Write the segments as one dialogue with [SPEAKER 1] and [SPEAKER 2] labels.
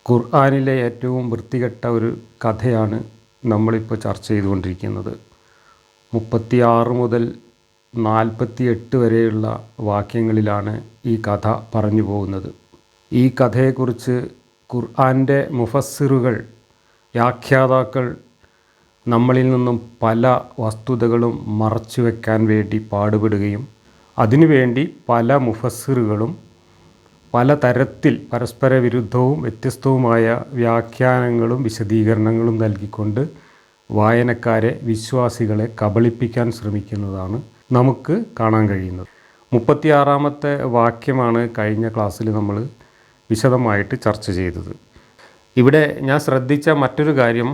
[SPEAKER 1] ഖുർആനിലെ ഏറ്റവും വൃത്തികെട്ട ഒരു കഥയാണ് നമ്മളിപ്പോൾ ചർച്ച ചെയ്തുകൊണ്ടിരിക്കുന്നത്. 36 മുതൽ 48 വരെയുള്ള വാക്യങ്ങളിലാണ് ഈ കഥ പറഞ്ഞു പോകുന്നത്. ഈ കഥയെക്കുറിച്ച് ഖുർആൻ്റെ മുഫസ്സിറുകൾ, വ്യാഖ്യാതാക്കൾ നമ്മളിൽ നിന്നും പല വസ്തുതകളും മറച്ചു വയ്ക്കാൻ വേണ്ടി പാടുപെടുകയും അതിനുവേണ്ടി പല മുഫസ്സിറുകളും പലതരത്തിൽ പരസ്പര വിരുദ്ധവും വ്യത്യസ്തവുമായ വ്യാഖ്യാനങ്ങളും വിശദീകരണങ്ങളും നൽകിക്കൊണ്ട് വായനക്കാരെ, വിശ്വാസികളെ കബളിപ്പിക്കാൻ ശ്രമിക്കുന്നതാണ് നമുക്ക് കാണാൻ കഴിയുന്നത്. 36-ാമത്തെ വാക്യമാണ് കഴിഞ്ഞ ക്ലാസ്സിൽ നമ്മൾ വിശദമായിട്ട് ചർച്ച ചെയ്തത്. ഇവിടെ ഞാൻ ശ്രദ്ധിച്ച മറ്റൊരു കാര്യം,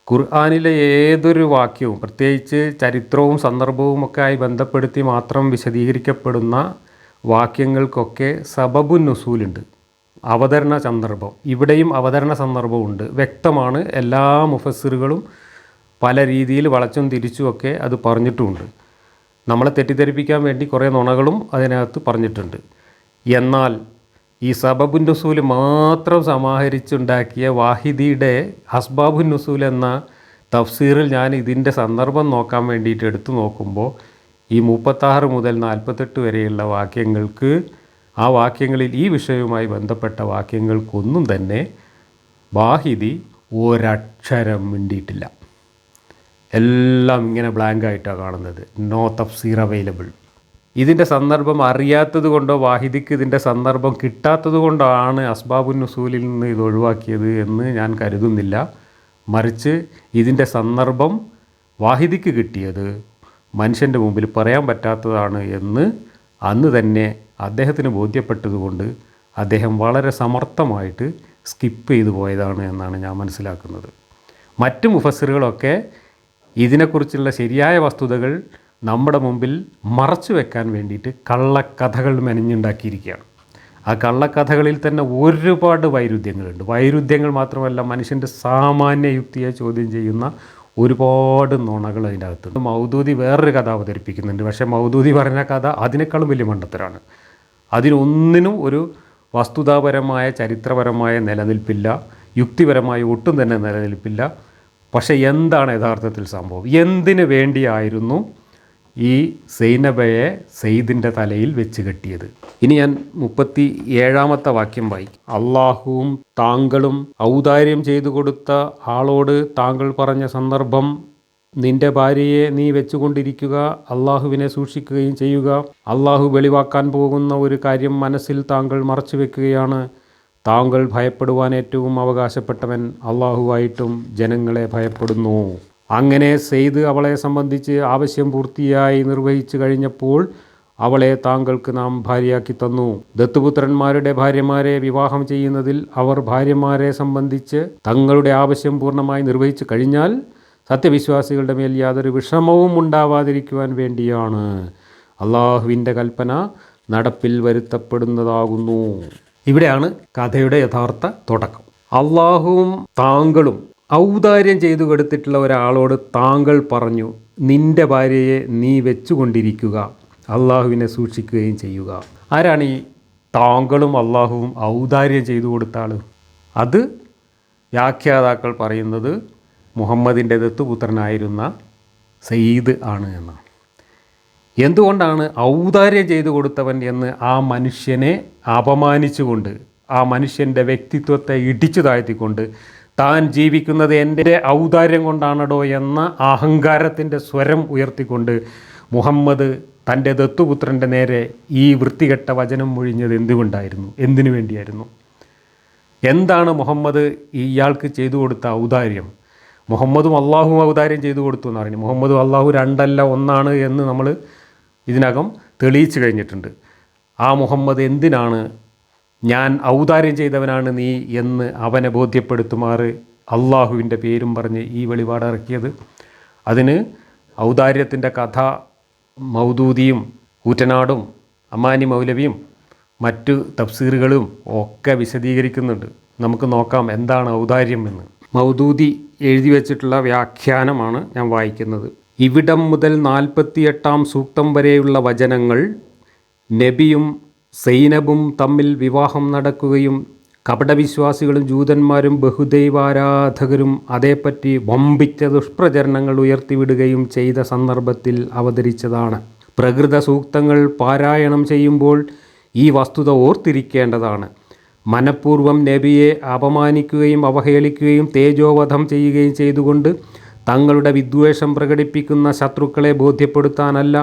[SPEAKER 1] ഖുർആനിലെ ഏതൊരു വാക്യവും പ്രത്യേകിച്ച് ചരിത്രവും സന്ദർഭവും ഒക്കെ ആയി ബന്ധപ്പെടുത്തി മാത്രം വിശദീകരിക്കപ്പെടുന്ന വാക്യങ്ങൾക്കൊക്കെ സബബുൻ നുസൂലുണ്ട്, അവതരണ സന്ദർഭം. ഇവിടെയും അവതരണ സന്ദർഭമുണ്ട്, വ്യക്തമാണ്. എല്ലാ മുഫസ്സിറുകളും പല രീതിയിൽ വളച്ചും തിരിച്ചുമൊക്കെ അത് പറഞ്ഞിട്ടുമുണ്ട്. നമ്മളെ തെറ്റിദ്ധരിപ്പിക്കാൻ വേണ്ടി കുറേ നുണകളും അതിനകത്ത് പറഞ്ഞിട്ടുണ്ട്. എന്നാൽ ഈ സബബുൻ നുസൂൽ മാത്രം സമാഹരിച്ചുണ്ടാക്കിയ വാഹിദിയുടെ അസ്ബാബുൻ നുസൂൽ എന്ന തഫ്സീറിൽ ഞാൻ ഇതിൻ്റെ സന്ദർഭം നോക്കാൻ വേണ്ടിയിട്ട് എടുത്തു നോക്കുമ്പോൾ ഈ 36 മുതൽ 48 വരെയുള്ള വാക്യങ്ങൾക്ക്, ആ വാക്യങ്ങളിൽ ഈ വിഷയവുമായി ബന്ധപ്പെട്ട വാക്യങ്ങൾക്കൊന്നും തന്നെ വാഹിദി ഒരക്ഷരം മിണ്ടിയിട്ടില്ല. എല്ലാം ഇങ്ങനെ ബ്ലാങ്ക് ആയിട്ടാണ് കാണുന്നത്. നോ തഫ്സീർ അവൈലബിൾ. ഇതിൻ്റെ സന്ദർഭം അറിയാത്തത് കൊണ്ടോ വാഹിദിക്ക് ഇതിൻ്റെ സന്ദർഭം കിട്ടാത്തത് കൊണ്ടാണ് അസ്ബാബുൻ നുസൂലിൽ നിന്ന് ഇത് ഒഴിവാക്കിയത് എന്ന് ഞാൻ കരുതുന്നില്ല. മറിച്ച് ഇതിൻ്റെ സന്ദർഭം വാഹിദിക്ക് കിട്ടിയത് മനുഷ്യൻ്റെ മുമ്പിൽ പറയാൻ പറ്റാത്തതാണ് എന്ന് അന്ന് തന്നെ അദ്ദേഹത്തിന് ബോധ്യപ്പെട്ടതുകൊണ്ട് അദ്ദേഹം വളരെ സമർത്ഥമായിട്ട് സ്കിപ്പ് ചെയ്തു പോയതാണ് എന്നാണ് ഞാൻ മനസ്സിലാക്കുന്നത്. മറ്റ് മുഫസ്സിറുകളൊക്കെ ഇതിനെക്കുറിച്ചുള്ള ശരിയായ വസ്തുതകൾ നമ്മുടെ മുമ്പിൽ മറച്ചു വെക്കാൻ വേണ്ടിയിട്ട് കള്ളക്കഥകൾ മെനഞ്ഞുണ്ടാക്കിയിരിക്കുകയാണ്. ആ കള്ളക്കഥകളിൽ തന്നെ ഒരുപാട് വൈരുദ്ധ്യങ്ങളുണ്ട്. വൈരുദ്ധ്യങ്ങൾ മാത്രമല്ല, മനുഷ്യൻ്റെ സാമാന്യ യുക്തിയെ ചോദ്യം ചെയ്യുന്ന ഒരുപാട് നുണകൾ അതിൻ്റെ അകത്തുണ്ട്. മൗദൂദി വേറൊരു കഥ അവതരിപ്പിക്കുന്നുണ്ട്. പക്ഷേ മൗദൂദി പറഞ്ഞ കഥ അതിനേക്കാളും വലിയ മണ്ടത്തരാണ്. അതിനൊന്നിനും ഒരു വസ്തുതാപരമായ ചരിത്രപരമായ നിലനിൽപ്പില്ല, യുക്തിപരമായ ഒട്ടും തന്നെ നിലനിൽപ്പില്ല. പക്ഷേ എന്താണ് യഥാർത്ഥത്തിൽ സംഭവം? എന്തിനു വേണ്ടിയായിരുന്നു ഈ സൈനബയെ സെയ്ദിൻ്റെ തലയിൽ വെച്ച് കെട്ടിയത്? ഇനി ഞാൻ 37-ാമത്തെ വാക്യം വായിക്കും. അള്ളാഹുവും താങ്കളും ഔദാര്യം ചെയ്തു കൊടുത്ത ആളോട് താങ്കൾ പറഞ്ഞ സന്ദർഭം, നിന്റെ ഭാര്യയെ നീ വെച്ചുകൊണ്ടിരിക്കുക, അള്ളാഹുവിനെ സൂക്ഷിക്കുകയും ചെയ്യുക. അള്ളാഹു വെളിവാക്കാൻ പോകുന്ന ഒരു കാര്യം മനസ്സിൽ താങ്കൾ മറച്ചു വെക്കുകയാണ്. താങ്കൾ ഭയപ്പെടുവാൻ ഏറ്റവും അവകാശപ്പെട്ടവൻ അള്ളാഹുവായിട്ടും ജനങ്ങളെ ഭയപ്പെടുന്നു. അങ്ങനെ സെയ്ദ് അവളെ സംബന്ധിച്ച് ആവശ്യം പൂർത്തിയായി നിർവഹിച്ചു കഴിഞ്ഞപ്പോൾ അവളെ താങ്കൾക്ക് നാം ഭാര്യയാക്കി തന്നു. ദത്തുപുത്രന്മാരുടെ ഭാര്യമാരെ വിവാഹം ചെയ്യുന്നതിൽ അവർ ഭാര്യമാരെ സംബന്ധിച്ച് തങ്ങളുടെ ആവശ്യം പൂർണ്ണമായി നിർവഹിച്ചു കഴിഞ്ഞാൽ സത്യവിശ്വാസികളുടെ മേൽ യാതൊരു വിഷമവും ഉണ്ടാവാതിരിക്കുവാൻ വേണ്ടിയാണ് അള്ളാഹുവിൻ്റെ കൽപ്പന നടപ്പിൽ വരുത്തപ്പെടുന്നതാകുന്നു. ഇവിടെയാണ് കഥയുടെ യഥാർത്ഥ തുടക്കം. അള്ളാഹുവും താങ്കളും ഔദാര്യം ചെയ്തു കൊടുത്തിട്ടുള്ള ഒരാളോട് താങ്കൾ പറഞ്ഞു, നിന്റെ ഭാര്യയെ നീ വെച്ചുകൊണ്ടിരിക്കുക, അള്ളാഹുവിനെ സൂക്ഷിക്കുകയും ചെയ്യുക. ആരാണ് ഈ താങ്കളും അള്ളാഹുവും ഔദാര്യം ചെയ്തു കൊടുത്ത ആൾ? അത് വ്യാഖ്യാതാക്കൾ പറയുന്നത് മുഹമ്മദിൻ്റെ ദത്തുപുത്രനായിരുന്ന സെയ്ദ് ആണ് എന്നാണ്. എന്തുകൊണ്ടാണ് ഔദാര്യം ചെയ്തു കൊടുത്തവൻ എന്ന് ആ മനുഷ്യനെ അപമാനിച്ചുകൊണ്ട്, ആ മനുഷ്യൻ്റെ വ്യക്തിത്വത്തെ ഇടിച്ചു താഴ്ത്തിക്കൊണ്ട്, താൻ ജീവിക്കുന്നത് എൻ്റെ ഔദാര്യം കൊണ്ടാണടോ എന്ന അഹങ്കാരത്തിൻ്റെ സ്വരം ഉയർത്തിക്കൊണ്ട് മുഹമ്മദ് തൻ്റെ ദത്തുപുത്രൻ്റെ നേരെ ഈ വൃത്തികെട്ട വചനം മൊഴിഞ്ഞത് എന്തുകൊണ്ടായിരുന്നു? എന്തിനു വേണ്ടിയായിരുന്നു? എന്താണ് മുഹമ്മദ് ഇയാൾക്ക് ചെയ്തു കൊടുത്ത ഔദാര്യം? മുഹമ്മദും അള്ളാഹുവും ഔദാര്യം ചെയ്തു കൊടുത്തു എന്ന് പറഞ്ഞു. മുഹമ്മദും അള്ളാഹു രണ്ടല്ല ഒന്നാണ് എന്ന് നമ്മൾ ഇതിനകം തെളിയിച്ചു കഴിഞ്ഞിട്ടുണ്ട്. ആ മുഹമ്മദ് എന്തിനാണ് ഞാൻ ഔദാര്യം ചെയ്തവനാണ് നീ എന്ന് അവനെ ബോധ്യപ്പെടുത്തുമാറ് അള്ളാഹുവിൻ്റെ പേരും പറഞ്ഞ് ഈ വെളിപാട് ഇറക്കിയത്? അതിന് ഔദാര്യത്തിൻ്റെ കഥ മൗദൂദിയും കൂറ്റനാടും അമാനി മൗലവിയും മറ്റു തഫ്സീറുകളും ഒക്കെ വിശദീകരിക്കുന്നുണ്ട്. നമുക്ക് നോക്കാം എന്താണ് ഔദാര്യം എന്ന്. മൗദൂദി എഴുതി വച്ചിട്ടുള്ള വ്യാഖ്യാനമാണ് ഞാൻ വായിക്കുന്നത്. ഇവിടം മുതൽ 48-ാം സൂക്തം വരെയുള്ള വചനങ്ങൾ നബിയും സൈനബും തമ്മിൽ വിവാഹം നടക്കുകയും കപടവിശ്വാസികളും ജൂതന്മാരും ബഹുദൈവാരാധകരും അതേപ്പറ്റി വമ്പിച്ച ദുഷ്പ്രചരണങ്ങൾ ഉയർത്തിവിടുകയും ചെയ്ത സന്ദർഭത്തിൽ അവതരിച്ചതാണ്. പ്രകൃത സൂക്തങ്ങൾ പാരായണം ചെയ്യുമ്പോൾ ഈ വസ്തുത ഓർത്തിരിക്കേണ്ടതാണ്. മനഃപൂർവ്വം നബിയെ അപമാനിക്കുകയും അവഹേളിക്കുകയും തേജോവധം ചെയ്യുകയും ചെയ്തുകൊണ്ട് തങ്ങളുടെ വിദ്വേഷം പ്രകടിപ്പിക്കുന്ന ശത്രുക്കളെ ബോധ്യപ്പെടുത്താനല്ല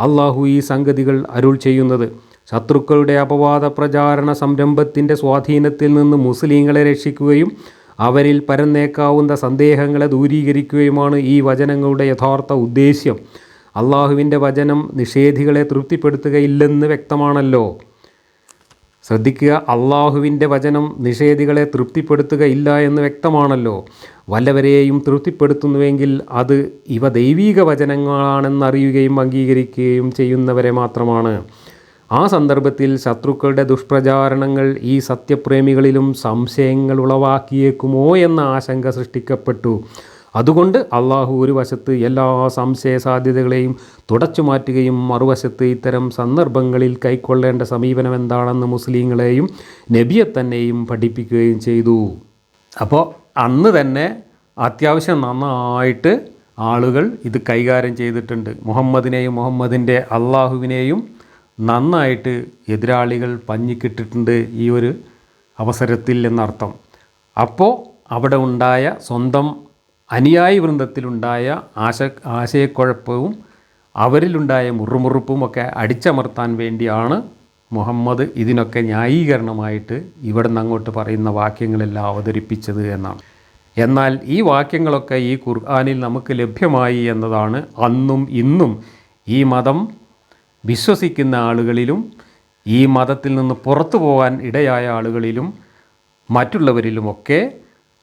[SPEAKER 1] അള്ളാഹു ഈ സംഗതികൾ അരുൾ ചെയ്യുന്നത്. ശത്രുക്കളുടെ അപവാദ പ്രചാരണ സംരംഭത്തിൻ്റെ സ്വാധീനത്തിൽ നിന്ന് മുസ്ലിങ്ങളെ രക്ഷിക്കുകയും അവരിൽ പരന്നേക്കാവുന്ന സന്ദേഹങ്ങളെ ദൂരീകരിക്കുകയുമാണ് ഈ വചനങ്ങളുടെ യഥാർത്ഥ ഉദ്ദേശ്യം. അള്ളാഹുവിൻ്റെ വചനം നിഷേധികളെ തൃപ്തിപ്പെടുത്തുകയില്ലെന്ന് വ്യക്തമാണല്ലോ. ശ്രദ്ധിക്കുക, അള്ളാഹുവിൻ്റെ വചനം നിഷേധികളെ തൃപ്തിപ്പെടുത്തുകയില്ല എന്ന് വ്യക്തമാണല്ലോ. വല്ലവരെയും തൃപ്തിപ്പെടുത്തുന്നുവെങ്കിൽ അത് ഇവ ദൈവീക വചനങ്ങളാണെന്നറിയുകയും അംഗീകരിക്കുകയും ചെയ്യുന്നവരെ മാത്രമാണ്. ആ സന്ദർഭത്തിൽ ശത്രുക്കളുടെ ദുഷ്പ്രചാരണങ്ങൾ ഈ സത്യപ്രേമികളിലും സംശയങ്ങൾ ഉളവാക്കിയേക്കുമോ എന്ന ആശങ്ക സൃഷ്ടിക്കപ്പെട്ടു. അതുകൊണ്ട് അള്ളാഹു ഒരു വശത്ത് എല്ലാ സംശയ സാധ്യതകളെയും തുടച്ചു മാറ്റുകയും മറുവശത്ത് ഇത്തരം സന്ദർഭങ്ങളിൽ കൈക്കൊള്ളേണ്ട സമീപനം എന്താണെന്ന് മുസ്ലിങ്ങളെയും നബിയെ തന്നെയും പഠിപ്പിക്കുകയും ചെയ്തു. അപ്പോൾ അന്ന് തന്നെ അത്യാവശ്യം നന്നായിട്ട് ആളുകൾ ഇത് കൈകാര്യം ചെയ്തിട്ടുണ്ട്. മുഹമ്മദിനെയും മുഹമ്മദിൻ്റെ അള്ളാഹുവിനെയും നന്നായിട്ട് എതിരാളികൾ പഞ്ഞിക്കിട്ടിട്ടുണ്ട് ഈ ഒരു അവസരത്തിൽ എന്നർത്ഥം. അപ്പോൾ അവിടെ ഉണ്ടായ സ്വന്തം അനുയായി വൃന്ദത്തിലുണ്ടായ ആശയക്കുഴപ്പവും അവരിലുണ്ടായ മുറുമുറുപ്പും ഒക്കെ അടിച്ചമർത്താൻ വേണ്ടിയാണ് മുഹമ്മദ് ഇതിനൊക്കെ ന്യായീകരണമായിട്ട് ഇവിടെ നിന്ന് അങ്ങോട്ട് പറയുന്ന വാക്യങ്ങളെല്ലാം അവതരിപ്പിച്ചത് എന്നാണ്. എന്നാൽ ഈ വാക്യങ്ങളൊക്കെ ഈ ഖുർആനിൽ നമുക്ക് ലഭ്യമായി എന്നതാണ് അന്നും ഇന്നും ഈ മതം വിശ്വസിക്കുന്ന ആളുകളിലും ഈ മതത്തിൽ നിന്ന് പുറത്തു പോകാൻ ഇടയായ ആളുകളിലും മറ്റുള്ളവരിലുമൊക്കെ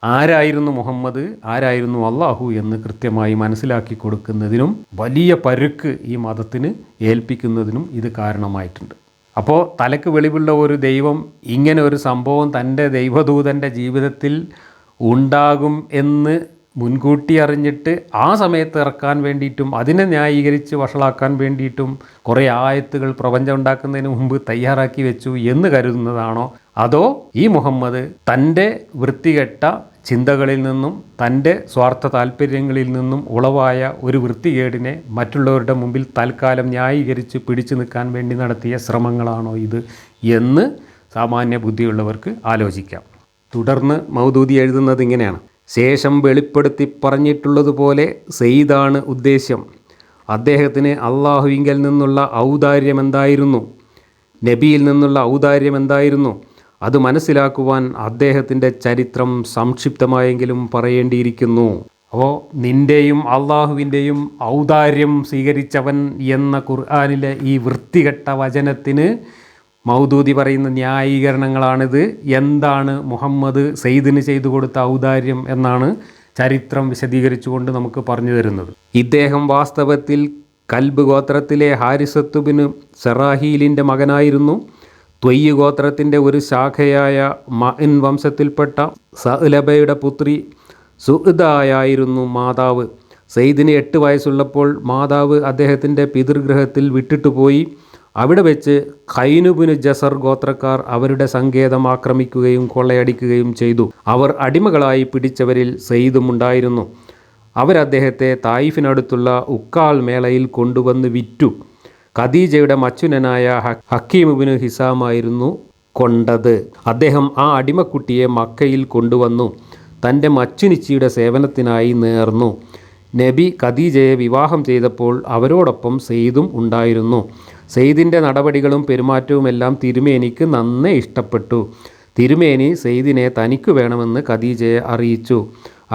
[SPEAKER 1] ആരായിരുന്നു മുഹമ്മദ്, ആരായിരുന്നു അള്ളാഹു എന്ന് കൃത്യമായി മനസ്സിലാക്കി കൊടുക്കുന്നതിനും വലിയ പരുക്ക് ഈ മതത്തിന് ഏൽപ്പിക്കുന്നതിനും ഇത് കാരണമായിട്ടുണ്ട്. അപ്പോൾ തലക്ക് വെളിവുള്ള ഒരു ദൈവം ഇങ്ങനെ ഒരു സംഭവം തൻ്റെ ദൈവദൂതൻ്റെ ജീവിതത്തിൽ ഉണ്ടാകും എന്ന് മുൻകൂട്ടി അറിഞ്ഞിട്ട് ആ സമയത്ത് ഇറക്കാൻ വേണ്ടിയിട്ടും അതിനെ ന്യായീകരിച്ച് വഷളാക്കാൻ വേണ്ടിയിട്ടും കുറേ ആയത്തുകൾ പ്രപഞ്ചം ഉണ്ടാക്കുന്നതിന് മുമ്പ് തയ്യാറാക്കി വെച്ചു എന്ന് കരുതുന്നതാണോ? അതോ ഈ മുഹമ്മദ് തൻ്റെ വൃത്തികെട്ട ചിന്തകളിൽ നിന്നും തൻ്റെ സ്വാർത്ഥ താല്പര്യങ്ങളിൽ നിന്നും ഉളവായ ഒരു വൃത്തികേടിനെ മറ്റുള്ളവരുടെ മുമ്പിൽ തൽക്കാലം ന്യായീകരിച്ച് പിടിച്ചു നിൽക്കാൻ വേണ്ടി നടത്തിയ ശ്രമങ്ങളാണോ ഇത് എന്ന് സാമാന്യ ബുദ്ധിയുള്ളവർക്ക് ആലോചിക്കാം. തുടർന്ന് മൗദൂദി എഴുതുന്നത് ഇങ്ങനെയാണ്: ശേഷം വെളിപ്പെടുത്തി പറഞ്ഞിട്ടുള്ളതുപോലെ സെയ്ദാണ് ഉദ്ദേശ്യം. അദ്ദേഹത്തിന് അള്ളാഹുവിങ്കൽ നിന്നുള്ള ഔദാര്യം എന്തായിരുന്നു, നബിയിൽ നിന്നുള്ള ഔദാര്യം എന്തായിരുന്നു, അത് മനസ്സിലാക്കുവാൻ അദ്ദേഹത്തിൻ്റെ ചരിത്രം സംക്ഷിപ്തമായെങ്കിലും പറയേണ്ടിയിരിക്കുന്നു. അപ്പോൾ നിൻ്റെയും അള്ളാഹുവിൻ്റെയും ഔദാര്യം സ്വീകരിച്ചവൻ എന്ന ഖുർആനിലെ ഈ വൃത്തികെട്ട വചനത്തിന് മൗദൂദി പറയുന്ന ന്യായീകരണങ്ങളാണിത്. എന്താണ് മുഹമ്മദ് സെയ്ദിന് ചെയ്തു കൊടുത്ത ഔദാര്യം എന്നാണ് ചരിത്രം വിശദീകരിച്ചുകൊണ്ട് നമുക്ക് പറഞ്ഞു തരുന്നത്. ഇദ്ദേഹം വാസ്തവത്തിൽ കൽബ് ഗോത്രത്തിലെ ഹാരിസത്തുബിന് സെറാഹീലിൻ്റെ മകനായിരുന്നു. ത്വയ്യ് ഗോത്രത്തിൻ്റെ ഒരു ശാഖയായ മഇൻ വംശത്തിൽപ്പെട്ട സഅലബയുടെ പുത്രി സുഅദായായിരുന്നു മാതാവ്. സെയ്ദിന് 8 വയസ്സുള്ളപ്പോൾ മാതാവ് അദ്ദേഹത്തിൻ്റെ പിതൃഗൃഹത്തിൽ വിട്ടിട്ടുപോയി. അവിടെ വെച്ച് ഖൈനുബിന് ജസർ ഗോത്രക്കാർ അവരുടെ സങ്കേതം ആക്രമിക്കുകയും കൊള്ളയടിക്കുകയും ചെയ്തു. അവർ അടിമകളായി പിടിച്ചവരിൽ സെയ്ദും ഉണ്ടായിരുന്നു. അവരദ്ദേഹത്തെ തായിഫിനടുത്തുള്ള ഉക്കാൾ മേളയിൽ കൊണ്ടുവന്ന് വിറ്റു. ഖദീജയുടെ മച്ചുനനായ ഹക്കീമുബിന് ഹിസാമായിരുന്നു കൊണ്ടത്. അദ്ദേഹം ആ അടിമക്കുട്ടിയെ മക്കയിൽ കൊണ്ടുവന്നു തൻ്റെ മച്ചുനിച്ചിയുടെ സേവനത്തിനായി നേർന്നു. നബി ഖദീജയെ വിവാഹം ചെയ്തപ്പോൾ അവരോടൊപ്പം സെയ്ദും ഉണ്ടായിരുന്നു. സെയ്ദിൻ്റെ നടപടികളും പെരുമാറ്റവുമെല്ലാം തിരുമേനിക്ക് നന്നേ ഇഷ്ടപ്പെട്ടു. തിരുമേനി സെയ്ദിനെ തനിക്ക് വേണമെന്ന് ഖദീജയെ അറിയിച്ചു.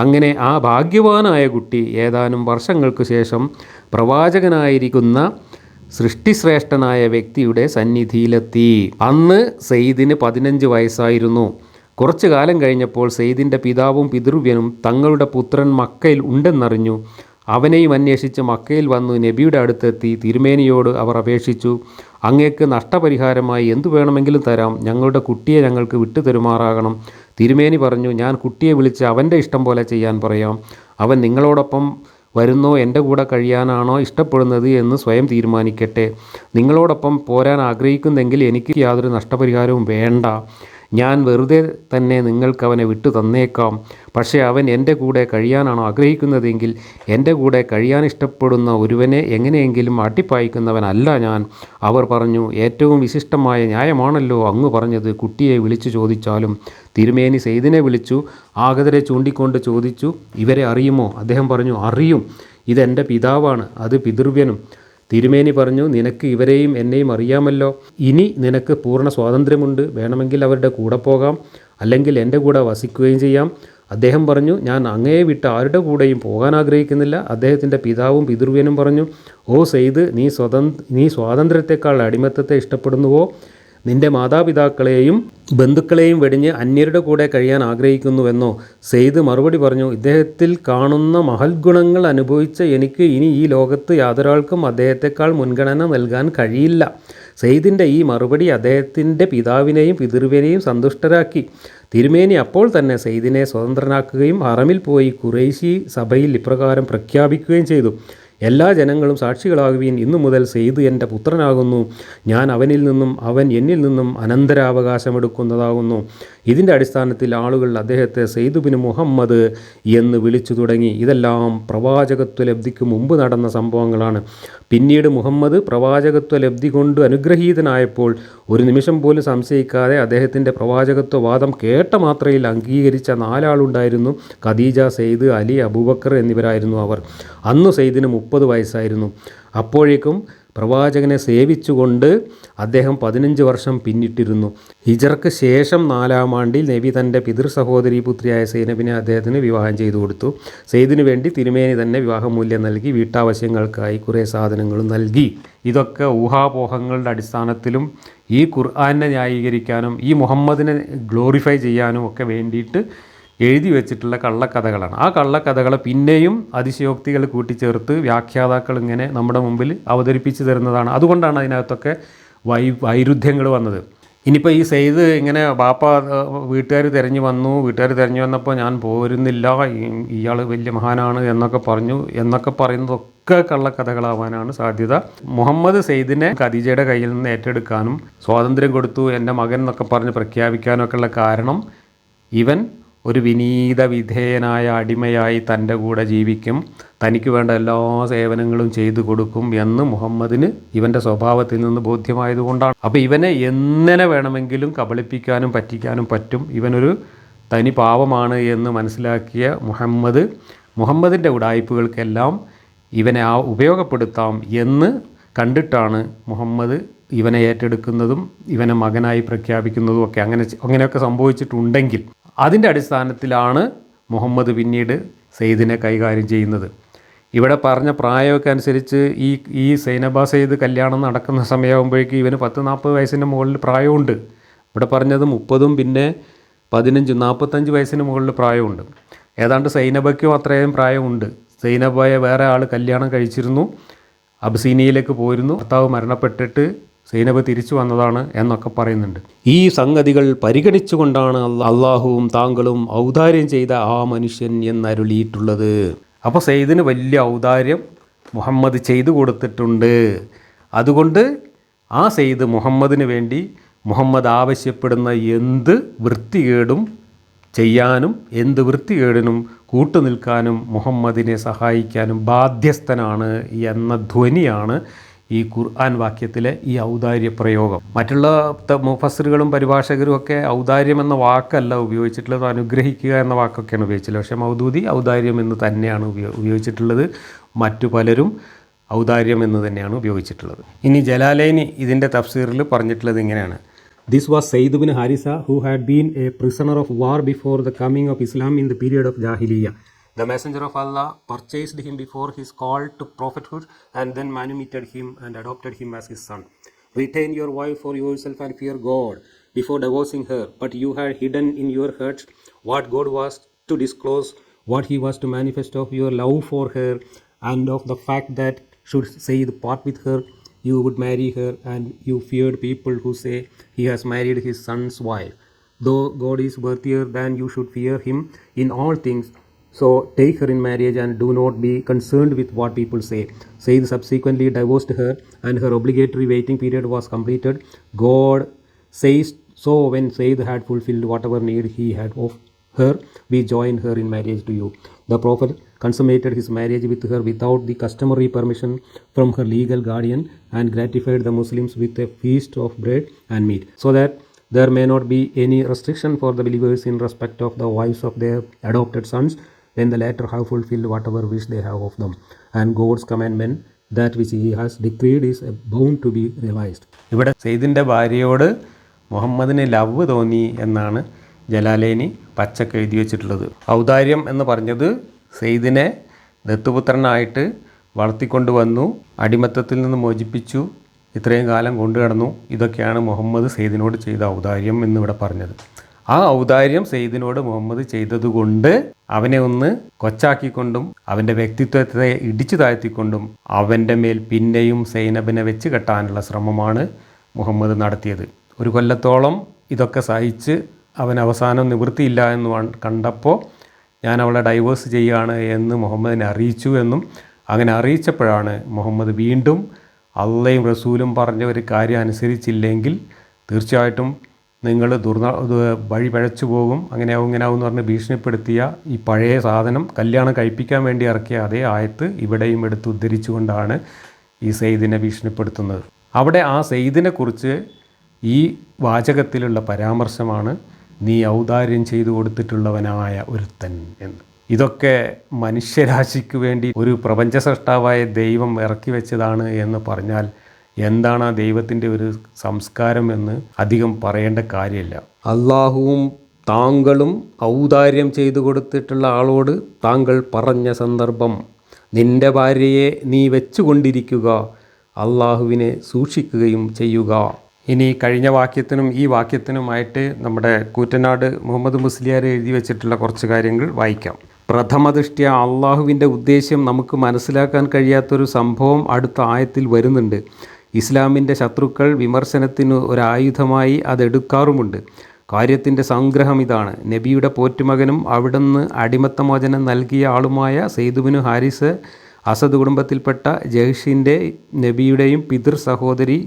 [SPEAKER 1] അങ്ങനെ ആ ഭാഗ്യവാനായ കുട്ടി ഏതാനും വർഷങ്ങൾക്ക് ശേഷം പ്രവാചകനായിരിക്കുന്ന സൃഷ്ടിശ്രേഷ്ഠനായ വ്യക്തിയുടെ സന്നിധിയിലെത്തി. അന്ന് സെയ്ദിന് 15 വയസ്സായിരുന്നു. കുറച്ചു കാലം കഴിഞ്ഞപ്പോൾ സെയ്ദിൻ്റെ പിതാവും പിതൃവ്യനും തങ്ങളുടെ പുത്രൻ മക്കയിൽ ഉണ്ടെന്നറിഞ്ഞു. അവനെയും അന്വേഷിച്ച് മക്കയിൽ വന്നു നബിയുടെ അടുത്തെത്തി തിരുമേനിയോട് അവർ അപേക്ഷിച്ചു: അങ്ങേക്ക് നഷ്ടപരിഹാരമായി എന്തു വേണമെങ്കിലും തരാം, ഞങ്ങളുടെ കുട്ടിയെ ഞങ്ങൾക്ക് വിട്ടുതരുമാറാകണം. തിരുമേനി പറഞ്ഞു: ഞാൻ കുട്ടിയെ വിളിച്ച് അവൻ്റെ ഇഷ്ടം പോലെ ചെയ്യാൻ പറയാം. അവൻ നിങ്ങളോടൊപ്പം വരുന്നോ എൻ്റെ കൂടെ കഴിയാനാണോ ഇഷ്ടപ്പെടുന്നത് എന്ന് സ്വയം തീരുമാനിക്കട്ടെ. നിങ്ങളോടൊപ്പം പോരാൻ ആഗ്രഹിക്കുന്നെങ്കിൽ എനിക്ക് യാതൊരു നഷ്ടപരിഹാരവും വേണ്ട. ഞാൻ വെറുതെ തന്നെ നിങ്ങൾക്കവനെ വിട്ടു തന്നേക്കാം. പക്ഷേ അവൻ എൻ്റെ കൂടെ കഴിയാനാണ് ആഗ്രഹിക്കുന്നതെങ്കിൽ എൻ്റെ കൂടെ കഴിയാൻ ഇഷ്ടപ്പെടുന്ന ഒരുവനെ എങ്ങനെയെങ്കിലും അട്ടിപ്പായിക്കുന്നവനല്ല ഞാൻ. അവർ പറഞ്ഞു, ഏറ്റവും വിശിഷ്ടമായ ന്യായമാണല്ലോ അങ്ങ് പറഞ്ഞത്. കുട്ടിയെ വിളിച്ചു ചോദിച്ചാലും. തിരുമേനി സെയ്ദിനെ വിളിച്ചു ആഗതരെ ചൂണ്ടിക്കൊണ്ട് ചോദിച്ചു, ഇവരെ അറിയുമോ? അദ്ദേഹം പറഞ്ഞു, അറിയും, ഇതെൻ്റെ പിതാവാണ്, അത് പിതൃവ്യനും. തിരുമേനി പറഞ്ഞു, നിനക്ക് ഇവരെയും എന്നെയും അറിയാമല്ലോ. ഇനി നിനക്ക് പൂർണ്ണ സ്വാതന്ത്ര്യമുണ്ട്. വേണമെങ്കിൽ അവരുടെ കൂടെ പോകാം, അല്ലെങ്കിൽ എൻ്റെ കൂടെ വസിക്കുകയും ചെയ്യാം. അദ്ദേഹം പറഞ്ഞു, ഞാൻ അങ്ങയെ വിട്ട് ആരുടെ കൂടെയും പോകാൻ ആഗ്രഹിക്കുന്നില്ല. അദ്ദേഹത്തിൻ്റെ പിതാവും പിതൃവ്യനും പറഞ്ഞു, ഓ സെയ്ദ്, നീ സ്വാതന്ത്ര്യത്തെക്കാൾ അടിമത്തത്തെ ഇഷ്ടപ്പെടുന്നുവോ? നിന്റെ മാതാപിതാക്കളെയും ബന്ധുക്കളെയും വെടിഞ്ഞ് അന്യരുടെ കൂടെ കഴിയാൻ ആഗ്രഹിക്കുന്നുവെന്നോ? സെയ്ദ് മറുപടി പറഞ്ഞു, ഇദ്ദേഹത്തിൽ കാണുന്ന മഹൽ ഗുണങ്ങൾ അനുഭവിച്ച എനിക്ക് ഇനി ഈ ലോകത്ത് യാതൊരാൾക്കും അദ്ദേഹത്തെക്കാൾ മുൻഗണന നൽകാൻ കഴിയില്ല. സെയ്ദിൻ്റെ ഈ മറുപടി അദ്ദേഹത്തിൻ്റെ പിതാവിനെയും പിതൃവ്യനെയും സന്തുഷ്ടരാക്കി. തിരുമേനി അപ്പോൾ തന്നെ സെയ്ദിനെ സ്വതന്ത്രനാക്കുകയും ഹറമിൽ പോയി ഖുറൈശി സഭയിൽ ഇപ്രകാരം പ്രഖ്യാപിക്കുകയും ചെയ്തു, എല്ലാ ജനങ്ങളും സാക്ഷികളാകുവീൻ. ഇന്നു മുതൽ സെയ്ദ് എൻ്റെ പുത്രനാകുന്നു. ഞാൻ അവനിൽ നിന്നും അവൻ എന്നിൽ നിന്നും അനന്തരാവകാശമെടുക്കുന്നതാകുന്നു. ഇതിൻ്റെ അടിസ്ഥാനത്തിൽ ആളുകൾ അദ്ദേഹത്തെ സെയ്ദ് ബിൻ മുഹമ്മദ് എന്ന് വിളിച്ചു തുടങ്ങി. ഇതെല്ലാം പ്രവാചകത്വ ലബ്ധിക്ക് മുമ്പ് നടന്ന സംഭവങ്ങളാണ്. പിന്നീട് മുഹമ്മദ് പ്രവാചകത്വ ലബ്ധി കൊണ്ട് അനുഗ്രഹീതനായപ്പോൾ ഒരു നിമിഷം പോലും സംശയിക്കാതെ അദ്ദേഹത്തിൻ്റെ പ്രവാചകത്വ വാദം കേട്ട മാത്രയിൽ അംഗീകരിച്ച 4 ആളുണ്ടായിരുന്നു. ഖദീജ, സെയ്ദ്, അലി, അബൂബക്കർ എന്നിവരായിരുന്നു അവർ. അന്നു സെയ്ദിന് 30 വയസ്സായിരുന്നു. അപ്പോഴേക്കും പ്രവാചകനെ സേവിച്ചുകൊണ്ട് അദ്ദേഹം 15 വർഷം പിന്നിട്ടിരുന്നു. ഹിജറക്ക് ശേഷം 4-ാം ആണ്ടിൽ നബി തൻ്റെ പിതൃ സഹോദരി പുത്രിയായ സൈനബിനെ അദ്ദേഹത്തിന് വിവാഹം ചെയ്തു കൊടുത്തു. സെയ്ദിനു വേണ്ടി തിരുമേനി തന്നെ വിവാഹമൂല്യം നൽകി. വീട്ടാവശ്യങ്ങൾക്കായി കുറേ സാധനങ്ങളും നൽകി. ഇതൊക്കെ ഊഹാപോഹങ്ങളുടെ അടിസ്ഥാനത്തിലും ഈ ഖുർആനെ ന്യായീകരിക്കാനും ഈ മുഹമ്മദിനെ ഗ്ലോറിഫൈ ചെയ്യാനും ഒക്കെ വേണ്ടിയിട്ട് എഴുതി വെച്ചിട്ടുള്ള കള്ളക്കഥകളാണ്. ആ കള്ളക്കഥകളെ പിന്നെയും അതിശയോക്തികൾ കൂട്ടിച്ചേർത്ത് വ്യാഖ്യാതാക്കൾ ഇങ്ങനെ നമ്മുടെ മുമ്പിൽ അവതരിപ്പിച്ച് തരുന്നതാണ്. അതുകൊണ്ടാണ് അതിനകത്തൊക്കെ വൈരുദ്ധ്യങ്ങൾ വന്നത്. ഇനിയിപ്പോൾ ഈ സെയ്ദ് ഇങ്ങനെ ബാപ്പ വീട്ടുകാർ തിരഞ്ഞു വന്നപ്പോൾ ഞാൻ പോരുന്നില്ല, ഇയാൾ വലിയ മഹാനാണ് എന്നൊക്കെ പറയുന്നതൊക്കെ കള്ളക്കഥകളാവാനാണ് സാധ്യത. മുഹമ്മദ് സെയ്ദിനെ ഖദീജയുടെ കയ്യിൽ നിന്ന് ഏറ്റെടുക്കാനും സ്വാതന്ത്ര്യം കൊടുത്തു, എൻ്റെ മകൻ എന്നൊക്കെ പറഞ്ഞ് പ്രഖ്യാപിക്കാനൊക്കെ ഉള്ള കാരണം ഇവൻ ഒരു വിനീത വിധേയനായ അടിമയായി തൻ്റെ കൂടെ ജീവിക്കും, തനിക്ക് വേണ്ട എല്ലാ സേവനങ്ങളും ചെയ്തു കൊടുക്കും എന്ന് മുഹമ്മദിന് ഇവൻ്റെ സ്വഭാവത്തിൽ നിന്ന് ബോധ്യമായതുകൊണ്ടാണ്. അപ്പോൾ ഇവനെ എങ്ങനെ വേണമെങ്കിലും കബളിപ്പിക്കാനും പറ്റിക്കാനും പറ്റും, ഇവനൊരു തനി പാവമാണ് എന്ന് മനസ്സിലാക്കിയ മുഹമ്മദിൻ്റെ ഉഡായിപ്പുകൾക്കെല്ലാം ഇവനെ ഉപയോഗപ്പെടുത്താം എന്ന് കണ്ടിട്ടാണ് മുഹമ്മദ് ഇവനെ ഏറ്റെടുക്കുന്നതും ഇവനെ മകനായി പ്രഖ്യാപിക്കുന്നതും ഒക്കെ. അങ്ങനെയൊക്കെ സംഭവിച്ചിട്ടുണ്ടെങ്കിൽ അതിൻ്റെ അടിസ്ഥാനത്തിലാണ് മുഹമ്മദ് പിന്നീട് സെയ്ദിനെ കൈകാര്യം ചെയ്യുന്നത്. ഇവിടെ പറഞ്ഞ പ്രായമൊക്കെ അനുസരിച്ച് ഈ സൈനബ സെയ്ദ് കല്യാണം നടക്കുന്ന സമയമാകുമ്പോഴേക്കും ഇവന് 10-40 വയസ്സിന് മുകളിൽ പ്രായമുണ്ട്. ഇവിടെ പറഞ്ഞത് 30 പിന്നെ 15-45 വയസ്സിന് മുകളിൽ പ്രായമുണ്ട്. ഏതാണ്ട് സൈനബയ്ക്കും അത്രയും പ്രായമുണ്ട്. സൈനബയെ വേറെ ആൾ കല്യാണം കഴിച്ചിരുന്നു, അബ്സീനിയയിലേക്ക് പോയിരുന്നു, ഭർത്താവ് മരണപ്പെട്ടിട്ട് സൈനബ് തിരിച്ചു വന്നതാണ് എന്നൊക്കെ പറയുന്നുണ്ട്. ഈ സംഗതികൾ പരിഗണിച്ചുകൊണ്ടാണ് അള്ളാഹുവും താങ്കളും ഔദാര്യം ചെയ്ത ആ മനുഷ്യൻ എന്നരുളിയിട്ടുള്ളത്. അപ്പോൾ സെയ്ദിന് വലിയ ഔദാര്യം മുഹമ്മദ് ചെയ്തു കൊടുത്തിട്ടുണ്ട്. അതുകൊണ്ട് ആ സെയ്ദ് മുഹമ്മദിന് വേണ്ടി മുഹമ്മദ് ആവശ്യപ്പെടുന്ന എന്ത് വൃത്തികേടും ചെയ്യാനും എന്ത് വൃത്തികേടിനും കൂട്ടുനിൽക്കാനും മുഹമ്മദിനെ സഹായിക്കാനും ബാധ്യസ്ഥനാണ് എന്ന ധ്വനിയാണ് ഈ ഖുർആൻ വാക്യത്തിലെ ഈ ഔദാര്യ പ്രയോഗം. മറ്റുള്ള മുഫസ്സിറുകളും പരിഭാഷകരും ഒക്കെ ഔദാര്യം എന്ന വാക്കല്ല ഉപയോഗിച്ചിട്ടുള്ളത്, അനുഗ്രഹിക്കുക എന്ന വാക്കൊക്കെയാണ് ഉപയോഗിച്ചിട്ടുള്ളത്. പക്ഷേ മൗദൂദി ഔദാര്യം എന്ന് തന്നെയാണ് ഉപയോഗിച്ചിട്ടുള്ളത്. മറ്റു പലരും ഔദാര്യം എന്ന് തന്നെയാണ് ഉപയോഗിച്ചിട്ടുള്ളത്. ഇനി ജലാലൈനി ഇതിൻ്റെ തഫ്സീറിൽ പറഞ്ഞിട്ടുള്ളത് ഇങ്ങനെയാണ്: This was Sayyid ibn Harisa, who had been a prisoner of war before the coming of Islam in the period of Jahiliyyah. The Messenger of Allah purchased him before his call to prophethood and then manumitted him and adopted him as his son. Retain your wife for yourself and fear God before divorcing her. But you had hidden in your hearts what God was to disclose, what he was to manifest of your love for her and of the fact that should Sayyid part with her, you would marry her, and you feared people who say he has married his son's wife. Though God is worthier than you should fear him in all things, so take her in marriage and do not be concerned with what people say. Sayyid subsequently divorced her and her obligatory waiting period was completed. God says
[SPEAKER 2] So when Sayyid had fulfilled whatever need he had of her, we joined her in marriage to you. The Prophet consummated his marriage with her without the customary permission from her legal guardian and gratified the Muslims with a feast of bread and meat, so that there may not be any restriction for the believers in respect of the wives of their adopted sons when the latter have fulfilled whatever wish they have of them. And God's commandment, that which he has decreed, is bound to be realized.
[SPEAKER 1] ഇവിടെ സെയ്ദിൻ്റെ ഭാര്യയോട് മുഹമ്മദിന് love തോന്നി എന്നാണ് ജലാലൈനി പച്ചക്ക് എഴുതി വെച്ചിട്ടുള്ളത്. ഔദാര്യം എന്ന് പറഞ്ഞത് സെയ്ദിനെ ദത്തുപുത്രനായിട്ട് വളർത്തിക്കൊണ്ടുവന്നു, അടിമത്തത്തിൽ നിന്ന് മോചിപ്പിച്ചു, ഇത്രയും കാലം കൊണ്ടു കിടന്നു. ഇതൊക്കെയാണ് മുഹമ്മദ് സെയ്ദിനോട് ചെയ്ത ഔദാര്യം എന്നിവിടെ പറഞ്ഞത്. ആ ഔദാര്യം സെയ്ദിനോട് മുഹമ്മദ് ചെയ്തതുകൊണ്ട് അവനെ ഒന്ന് കൊച്ചാക്കിക്കൊണ്ടും അവൻ്റെ വ്യക്തിത്വത്തെ ഇടിച്ചു താഴ്ത്തിക്കൊണ്ടും അവൻ്റെ മേൽ പിന്നെയും സൈനബിനെ വെച്ച് കെട്ടാനുള്ള ശ്രമമാണ് മുഹമ്മദ് നടത്തിയത്. ഒരു കൊല്ലത്തോളം ഇതൊക്കെ സഹിച്ച് അവൻ അവസാനം നിവൃത്തിയില്ല എന്ന് കണ്ടപ്പോൾ ഞാൻ അവളെ ഡൈവേഴ്സ് ചെയ്യുകയാണ് എന്ന് മുഹമ്മദിനെ അറിയിച്ചു എന്നും, അങ്ങനെ അറിയിച്ചപ്പോഴാണ് മുഹമ്മദ് വീണ്ടും അള്ളയും റസൂലും പറഞ്ഞ ഒരു കാര്യം അനുസരിച്ചില്ലെങ്കിൽ തീർച്ചയായിട്ടും നിങ്ങൾ വഴി പഴച്ചു പോകും, അങ്ങനെയാവും ഇങ്ങനെയാവും എന്ന് പറഞ്ഞ് ഭീഷണിപ്പെടുത്തിയ ഈ പഴയ സാധനം കല്യാണം കഴിപ്പിക്കാൻ വേണ്ടി ഇറക്കിയ അതേ ആയത്ത് ഇവിടെയും എടുത്ത് ഉദ്ധരിച്ചുകൊണ്ടാണ് ഈ സെയ്ദിനെ ഭീഷണിപ്പെടുത്തുന്നത്. അവിടെ ആ സെയ്ദിനെ കുറിച്ച് ഈ വാചകത്തിലുള്ള പരാമർശമാണ് നീ ഔദാര്യം ചെയ്തു കൊടുത്തിട്ടുള്ളവനായ ഒരുത്തൻ എന്ന്. ഇതൊക്കെ മനുഷ്യരാശിക്ക് വേണ്ടി ഒരു പ്രപഞ്ച സൃഷ്ടാവായ ദൈവം ഇറക്കി വെച്ചതാണ് എന്ന് പറഞ്ഞാൽ എന്താണ് ആ ദൈവത്തിൻ്റെ ഒരു സംസ്കാരം എന്ന് അധികം പറയേണ്ട കാര്യമില്ല. അള്ളാഹുവും താങ്കളും ഔദാര്യം ചെയ്തു കൊടുത്തിട്ടുള്ള ആളോട് താങ്കൾ പറഞ്ഞ സന്ദർഭം, നിൻ്റെ ഭാര്യയെ നീ വെച്ചുകൊണ്ടിരിക്കുക, അള്ളാഹുവിനെ സൂക്ഷിക്കുകയും ചെയ്യുക. ഇനി കഴിഞ്ഞ വാക്യത്തിനും ഈ വാക്യത്തിനുമായിട്ട് നമ്മുടെ കൂറ്റനാട് മുഹമ്മദ് മുസ്ലിയാർ എഴുതി വെച്ചിട്ടുള്ള കുറച്ച് കാര്യങ്ങൾ വായിക്കാം. പ്രഥമദൃഷ്ട്യാ അള്ളാഹുവിൻ്റെ ഉദ്ദേശ്യം നമുക്ക് മനസ്സിലാക്കാൻ കഴിയാത്തൊരു സംഭവം അടുത്ത ആയത്തിൽ വരുന്നുണ്ട്. ഇസ്ലാമിൻ്റെ ശത്രുക്കൾ വിമർശനത്തിന് ഒരായുധമായി അതെടുക്കാറുമുണ്ട്. കാര്യത്തിൻ്റെ സംഗ്രഹം ഇതാണ്. നബിയുടെ പോറ്റുമകനും അവിടുന്ന് അടിമത്തമോചനം നൽകിയ ആളുമായ സെയ്ദുബിനു ഹാരിസ് അസദ് കുടുംബത്തിൽപ്പെട്ട ജയ്ഷിൻ്റെ നബിയുടെയും പിതൃ സഹോദരി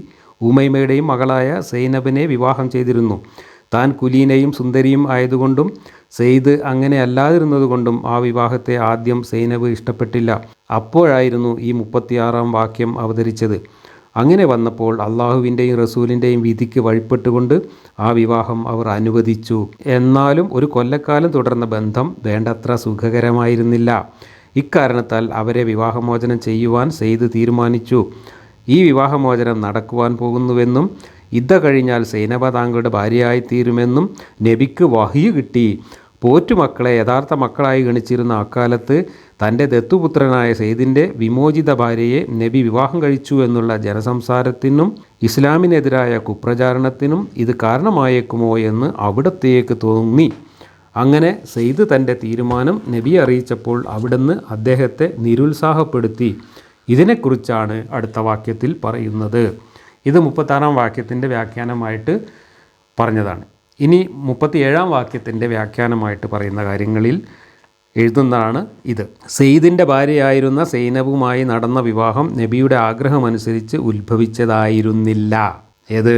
[SPEAKER 1] ഉമൈമയുടെയും മകളായ സൈനബിനെ വിവാഹം ചെയ്തിരുന്നു. താൻ കുലീനയും സുന്ദരിയും ആയതുകൊണ്ടും സെയ്ദ് അങ്ങനെ അല്ലാതിരുന്നതുകൊണ്ടും ആ വിവാഹത്തെ ആദ്യം സൈനബ് ഇഷ്ടപ്പെട്ടില്ല. അപ്പോഴായിരുന്നു ഈ 36-ാം വാക്യം അവതരിച്ചത്. അങ്ങനെ വന്നപ്പോൾ അള്ളാഹുവിൻ്റെയും റസൂലിൻ്റെയും വിധിക്ക് വഴിപ്പെട്ടുകൊണ്ട് ആ വിവാഹം അവർ അനുവദിച്ചു. എന്നാലും ഒരു കൊല്ലക്കാലം തുടർന്ന ബന്ധം വേണ്ടത്ര സുഖകരമായിരുന്നില്ല. ഇക്കാരണത്താൽ അവരെ വിവാഹമോചനം ചെയ്യുവാൻ സെയ്ദ് തീരുമാനിച്ചു. ഈ വിവാഹമോചനം നടക്കുവാൻ പോകുന്നുവെന്നും യുദ്ധ കഴിഞ്ഞാൽ സൈനബ താങ്കളുടെ ഭാര്യയായിത്തീരുമെന്നും നബിക്ക് വഹ്യ് കിട്ടി. പോറ്റുമക്കളെ യഥാർത്ഥ മക്കളായി ഗണിച്ചിരുന്ന അക്കാലത്ത് തൻ്റെ ദത്തുപുത്രനായ സെയ്ദിൻ്റെ വിമോചിത ഭാര്യയെ നബി വിവാഹം കഴിച്ചു എന്നുള്ള ജനസംസാരത്തിനും ഇസ്ലാമിനെതിരായ കുപ്രചാരണത്തിനും ഇത് കാരണമായേക്കുമോ എന്ന് അവിടത്തേക്ക് തോന്നി. അങ്ങനെ സെയ്ദ് തൻ്റെ തീരുമാനം നബിയെ അറിയിച്ചപ്പോൾ അവിടുന്ന് അദ്ദേഹത്തെ നിരുത്സാഹപ്പെടുത്തി. ഇതിനെക്കുറിച്ചാണ് അടുത്ത വാക്യത്തിൽ പറയുന്നത്. ഇത് 36-ാം വാക്യത്തിൻ്റെ വ്യാഖ്യാനമായിട്ട് പറഞ്ഞതാണ്. ഇനി 37-ാം വാക്യത്തിൻ്റെ വ്യാഖ്യാനമായിട്ട് പറയുന്ന കാര്യങ്ങളിൽ എഴുതുന്നതാണ് ഇത്. സെയ്ദിൻ്റെ ഭാര്യയായിരുന്ന സൈനബുമായി നടന്ന വിവാഹം നബിയുടെ ആഗ്രഹമനുസരിച്ച് ഉത്ഭവിച്ചതായിരുന്നില്ല. ഏത്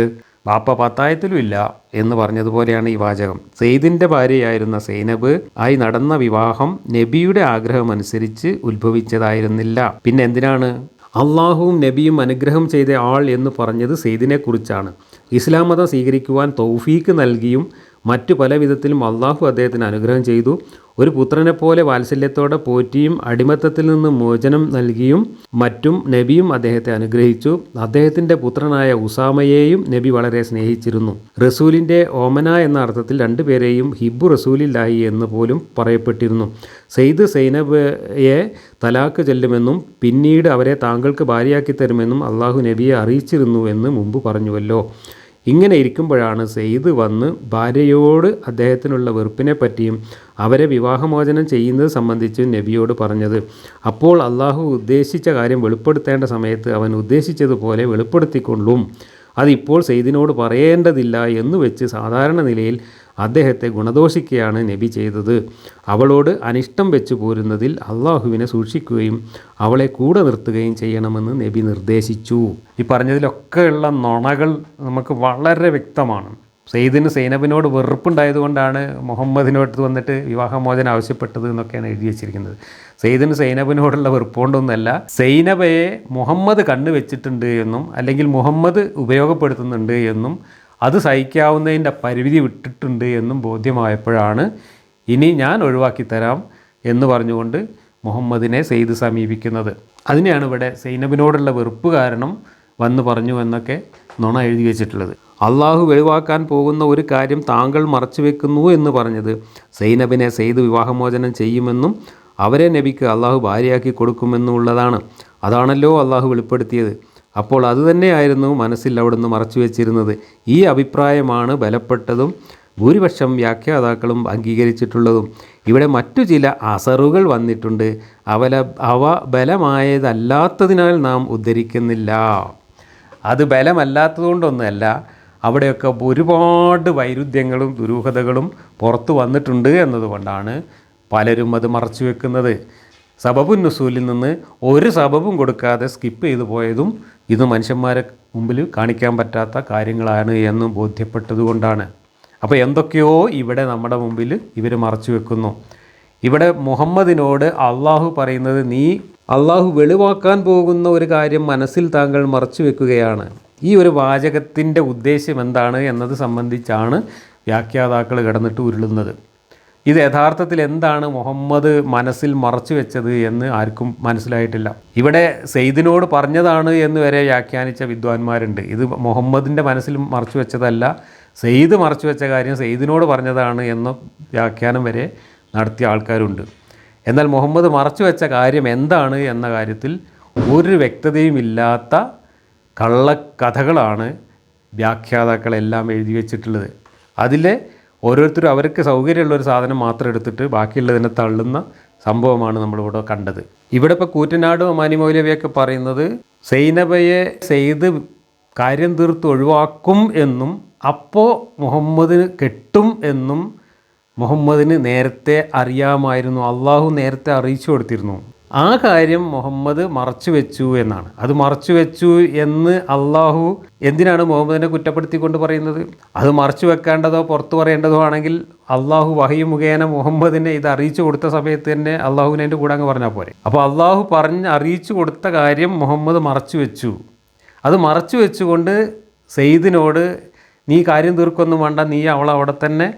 [SPEAKER 1] ബാപ്പ പത്തായത്തിലും ഇല്ല എന്ന് പറഞ്ഞതുപോലെയാണ് ഈ വാചകം. സെയ്ദിൻ്റെ ഭാര്യയായിരുന്ന സൈനബ് ആയി നടന്ന വിവാഹം നബിയുടെ ആഗ്രഹമനുസരിച്ച് ഉത്ഭവിച്ചതായിരുന്നില്ല. പിന്നെ എന്തിനാണ് അള്ളാഹുവും നബിയും അനുഗ്രഹം ചെയ്ത ആൾ എന്ന് പറഞ്ഞത്? സെയ്ദിനെക്കുറിച്ചാണ്. ഇസ്ലാം മതം സ്വീകരിക്കുവാൻ തൗഫീക്ക് നൽകിയും മറ്റു പല വിധത്തിലും അള്ളാഹു അദ്ദേഹത്തിന് അനുഗ്രഹം ചെയ്തു. ഒരു പുത്രനെപ്പോലെ വാത്സല്യത്തോടെ പോറ്റിയും അടിമത്തത്തിൽ നിന്ന് മോചനം നൽകിയും മറ്റും നബിയും അദ്ദേഹത്തെ അനുഗ്രഹിച്ചു. അദ്ദേഹത്തിൻ്റെ പുത്രനായ ഉസാമയെയും നബി വളരെ സ്നേഹിച്ചിരുന്നു. റസൂലിൻ്റെ ഓമന എന്ന അർത്ഥത്തിൽ രണ്ടുപേരെയും ഹിബ്ബു റസൂലില്ലാഹി എന്ന് പോലും പറയപ്പെട്ടിരുന്നു. സെയ്ദ് സൈനബയെ തലാക്ക് ചെല്ലുമെന്നും പിന്നീട് അവരെ താങ്കൾക്ക് ഭാര്യയാക്കി തരുമെന്നും അള്ളാഹു നബിയെ അറിയിച്ചിരുന്നു എന്ന് മുമ്പ് പറഞ്ഞുവല്ലോ. ഇങ്ങനെ ഇരിക്കുമ്പോഴാണ് സെയ്ദ് വന്ന് ഭാര്യയോട് അദ്ദേഹത്തിനുള്ള വെറുപ്പിനെ പറ്റിയും അവരെ വിവാഹമോചനം ചെയ്യുന്നത് സംബന്ധിച്ച് നബിയോട് പറഞ്ഞത്. അപ്പോൾ അള്ളാഹു ഉദ്ദേശിച്ച കാര്യം വെളിപ്പെടുത്തേണ്ട സമയത്ത് അവൻ ഉദ്ദേശിച്ചതുപോലെ വെളിപ്പെടുത്തിക്കൊള്ളും. അതിപ്പോൾ സെയ്ദിനോട് പറയേണ്ടതില്ല എന്ന് വെച്ച് സാധാരണ നിലയിൽ അദ്ദേഹത്തെ ഗുണദോഷിക്കുകയാണ് നബി ചെയ്തത്. അവളോട് അനിഷ്ടം വെച്ച് പോരുന്നതിൽ അള്ളാഹുവിനെ സൂക്ഷിക്കുകയും അവളെ കൂടെ നിർത്തുകയും ചെയ്യണമെന്ന് നബി നിർദ്ദേശിച്ചു. ഈ പറഞ്ഞതിലൊക്കെയുള്ള നുണകൾ നമുക്ക് വളരെ വ്യക്തമാണ്. സെയ്ദിന് സൈനബിനോട് വെറുപ്പുണ്ടായതുകൊണ്ടാണ് മുഹമ്മദിനോട് വന്നിട്ട് വിവാഹമോചനം ആവശ്യപ്പെട്ടത് എന്നൊക്കെയാണ് എഴുതി വച്ചിരിക്കുന്നത്. സെയ്ദിന് സൈനബിനോടുള്ള വെറുപ്പുകൊണ്ടൊന്നുമല്ല, സൈനബയെ മുഹമ്മദ് കണ്ണു വെച്ചിട്ടുണ്ട് എന്നും അല്ലെങ്കിൽ മുഹമ്മദ് ഉപയോഗപ്പെടുത്തുന്നുണ്ട് എന്നും അത് സഹിക്കാവുന്നതിൻ്റെ പരിധി വിട്ടിട്ടുണ്ട് എന്നും ബോധ്യമായപ്പോഴാണ് ഇനി ഞാൻ ഒഴിവാക്കി തരാം എന്ന് പറഞ്ഞുകൊണ്ട് മുഹമ്മദിനെ സെയ്ദ് സമീപിക്കുന്നത്. അതിനെയാണ് ഇവിടെ സൈനബിനോടുള്ള വെറുപ്പ് കാരണം വന്ന് പറഞ്ഞു എന്നൊക്കെ നുണ എഴുതി വെച്ചിട്ടുള്ളത്. അള്ളാഹു വെളിവാക്കാൻ പോകുന്ന ഒരു കാര്യം താങ്കൾ മറച്ചു വെക്കുന്നു എന്ന് പറഞ്ഞത് സൈനബിനെ സെയ്ദ് വിവാഹമോചനം ചെയ്യുമെന്നും അവരെ നബിക്ക് അള്ളാഹു ഭാര്യയാക്കി കൊടുക്കുമെന്നുള്ളതാണ്. അതാണല്ലോ അള്ളാഹു വെളിപ്പെടുത്തിയത്. അപ്പോൾ അതുതന്നെയായിരുന്നു മനസ്സിൽ അവിടുന്ന് മറച്ചു വെച്ചിരുന്നത്. ഈ അഭിപ്രായമാണ് ബലപ്പെട്ടതും ഭൂരിപക്ഷം വ്യാഖ്യാതാക്കളും അംഗീകരിച്ചിട്ടുള്ളതും. ഇവിടെ മറ്റു ചില അസറുകൾ വന്നിട്ടുണ്ട്. അവ ബലമായതല്ലാത്തതിനാൽ നാം ഉദ്ധരിക്കുന്നില്ല. അത് ബലമല്ലാത്തതുകൊണ്ടൊന്നുമല്ല, അവിടെയൊക്കെ ഒരുപാട് വൈരുദ്ധ്യങ്ങളും ദുരൂഹതകളും പുറത്തു വന്നിട്ടുണ്ട് എന്നതുകൊണ്ടാണ് പലരും അത് മറച്ചു വെക്കുന്നത്. സബബുൻ നുസൂലിൽ നിന്ന് ഒരു സബബും കൊടുക്കാതെ സ്കിപ്പ് ചെയ്തു പോയതും ഇത് മനുഷ്യന്മാരെ മുമ്പിൽ കാണിക്കാൻ പറ്റാത്ത കാര്യങ്ങളാണ് എന്ന് ബോധ്യപ്പെട്ടതുകൊണ്ടാണ്. അപ്പോൾ എന്തൊക്കെയോ ഇവിടെ നമ്മുടെ മുമ്പിൽ ഇവർ മറച്ചു വെക്കുന്നു. ഇവിടെ മുഹമ്മദിനോട് അള്ളാഹു പറയുന്നത്, നീ അള്ളാഹു വെളിവാക്കാൻ പോകുന്ന ഒരു കാര്യം മനസ്സിൽ താങ്കൾ മറച്ചു വെക്കുകയാണ്. ഈ ഒരു വാചകത്തിൻ്റെ ഉദ്ദേശ്യം എന്താണ് എന്നത് സംബന്ധിച്ചാണ് വ്യാഖ്യാതാക്കൾ കിടന്നിട്ട് ഉരുളുന്നത്. ഇത് യഥാർത്ഥത്തിൽ എന്താണ് മുഹമ്മദ് മനസ്സിൽ മറച്ചു വെച്ചത് എന്ന് ആർക്കും മനസ്സിലായിട്ടില്ല. ഇവിടെ സെയ്ദിനോട് പറഞ്ഞതാണ് എന്ന് വരെ വ്യാഖ്യാനിച്ച വിദ്വാൻമാരുണ്ട്. ഇത് മുഹമ്മദിൻ്റെ മനസ്സിൽ മറച്ചു വെച്ചതല്ല, സെയ്ദ് മറച്ചു വെച്ച കാര്യം സെയ്ദിനോട് പറഞ്ഞതാണ് എന്ന വ്യാഖ്യാനം വരെ നടത്തിയ ആൾക്കാരുണ്ട്. എന്നാൽ മുഹമ്മദ് മറച്ചു വെച്ച കാര്യം എന്താണ് എന്ന കാര്യത്തിൽ ഒരു വ്യക്തതയുമില്ലാത്ത കള്ളക്കഥകളാണ് വ്യാഖ്യാതാക്കളെല്ലാം എഴുതി വെച്ചിട്ടുള്ളത്. അതിലെ ഓരോരുത്തരും അവർക്ക് സൗകര്യമുള്ളൊരു സാധനം മാത്രം എടുത്തിട്ട് ബാക്കിയുള്ളതിനെ തള്ളുന്ന സംഭവമാണ് നമ്മളിവിടെ കണ്ടത്. ഇവിടെ ഇപ്പോൾ കൂറ്റനാട് ഒമാനി മൗലവിയൊക്കെ പറയുന്നത് സൈനബയെ സെയ്ദ് കാര്യം തീർത്ത് ഒഴിവാക്കും എന്നും അപ്പോൾ മുഹമ്മദിന് കെട്ടും എന്നും മുഹമ്മദിന് നേരത്തെ അറിയാമായിരുന്നു, അള്ളാഹു നേരത്തെ അറിയിച്ചു കൊടുത്തിരുന്നു. ആ കാര്യം മുഹമ്മദ് മറച്ചു വെച്ചു എന്നാണ്. അത് മറച്ചു വെച്ചു എന്ന് അള്ളാഹു എന്തിനാണ് മുഹമ്മദിനെ കുറ്റപ്പെടുത്തിക്കൊണ്ട് പറയുന്നത്? അത് മറച്ചു വെക്കേണ്ടതോ പുറത്തു പറയേണ്ടതോ ആണെങ്കിൽ അള്ളാഹു വഹി മുഖേന മുഹമ്മദിനെ ഇത് അറിയിച്ചു കൊടുത്ത സമയത്ത് തന്നെ അള്ളാഹുവിനെ അതിൻ്റെ കൂടെ അങ്ങ് പറഞ്ഞാൽ പോരെ. അപ്പോൾ അള്ളാഹു അറിയിച്ചു കൊടുത്ത കാര്യം മുഹമ്മദ് മറച്ചു വെച്ചു. അത് മറച്ചു വെച്ചുകൊണ്ട് സെയ്ദിനോട് നീ കാര്യം തീർക്കൊന്നും വേണ്ട, നീ അവിടെ തന്നെ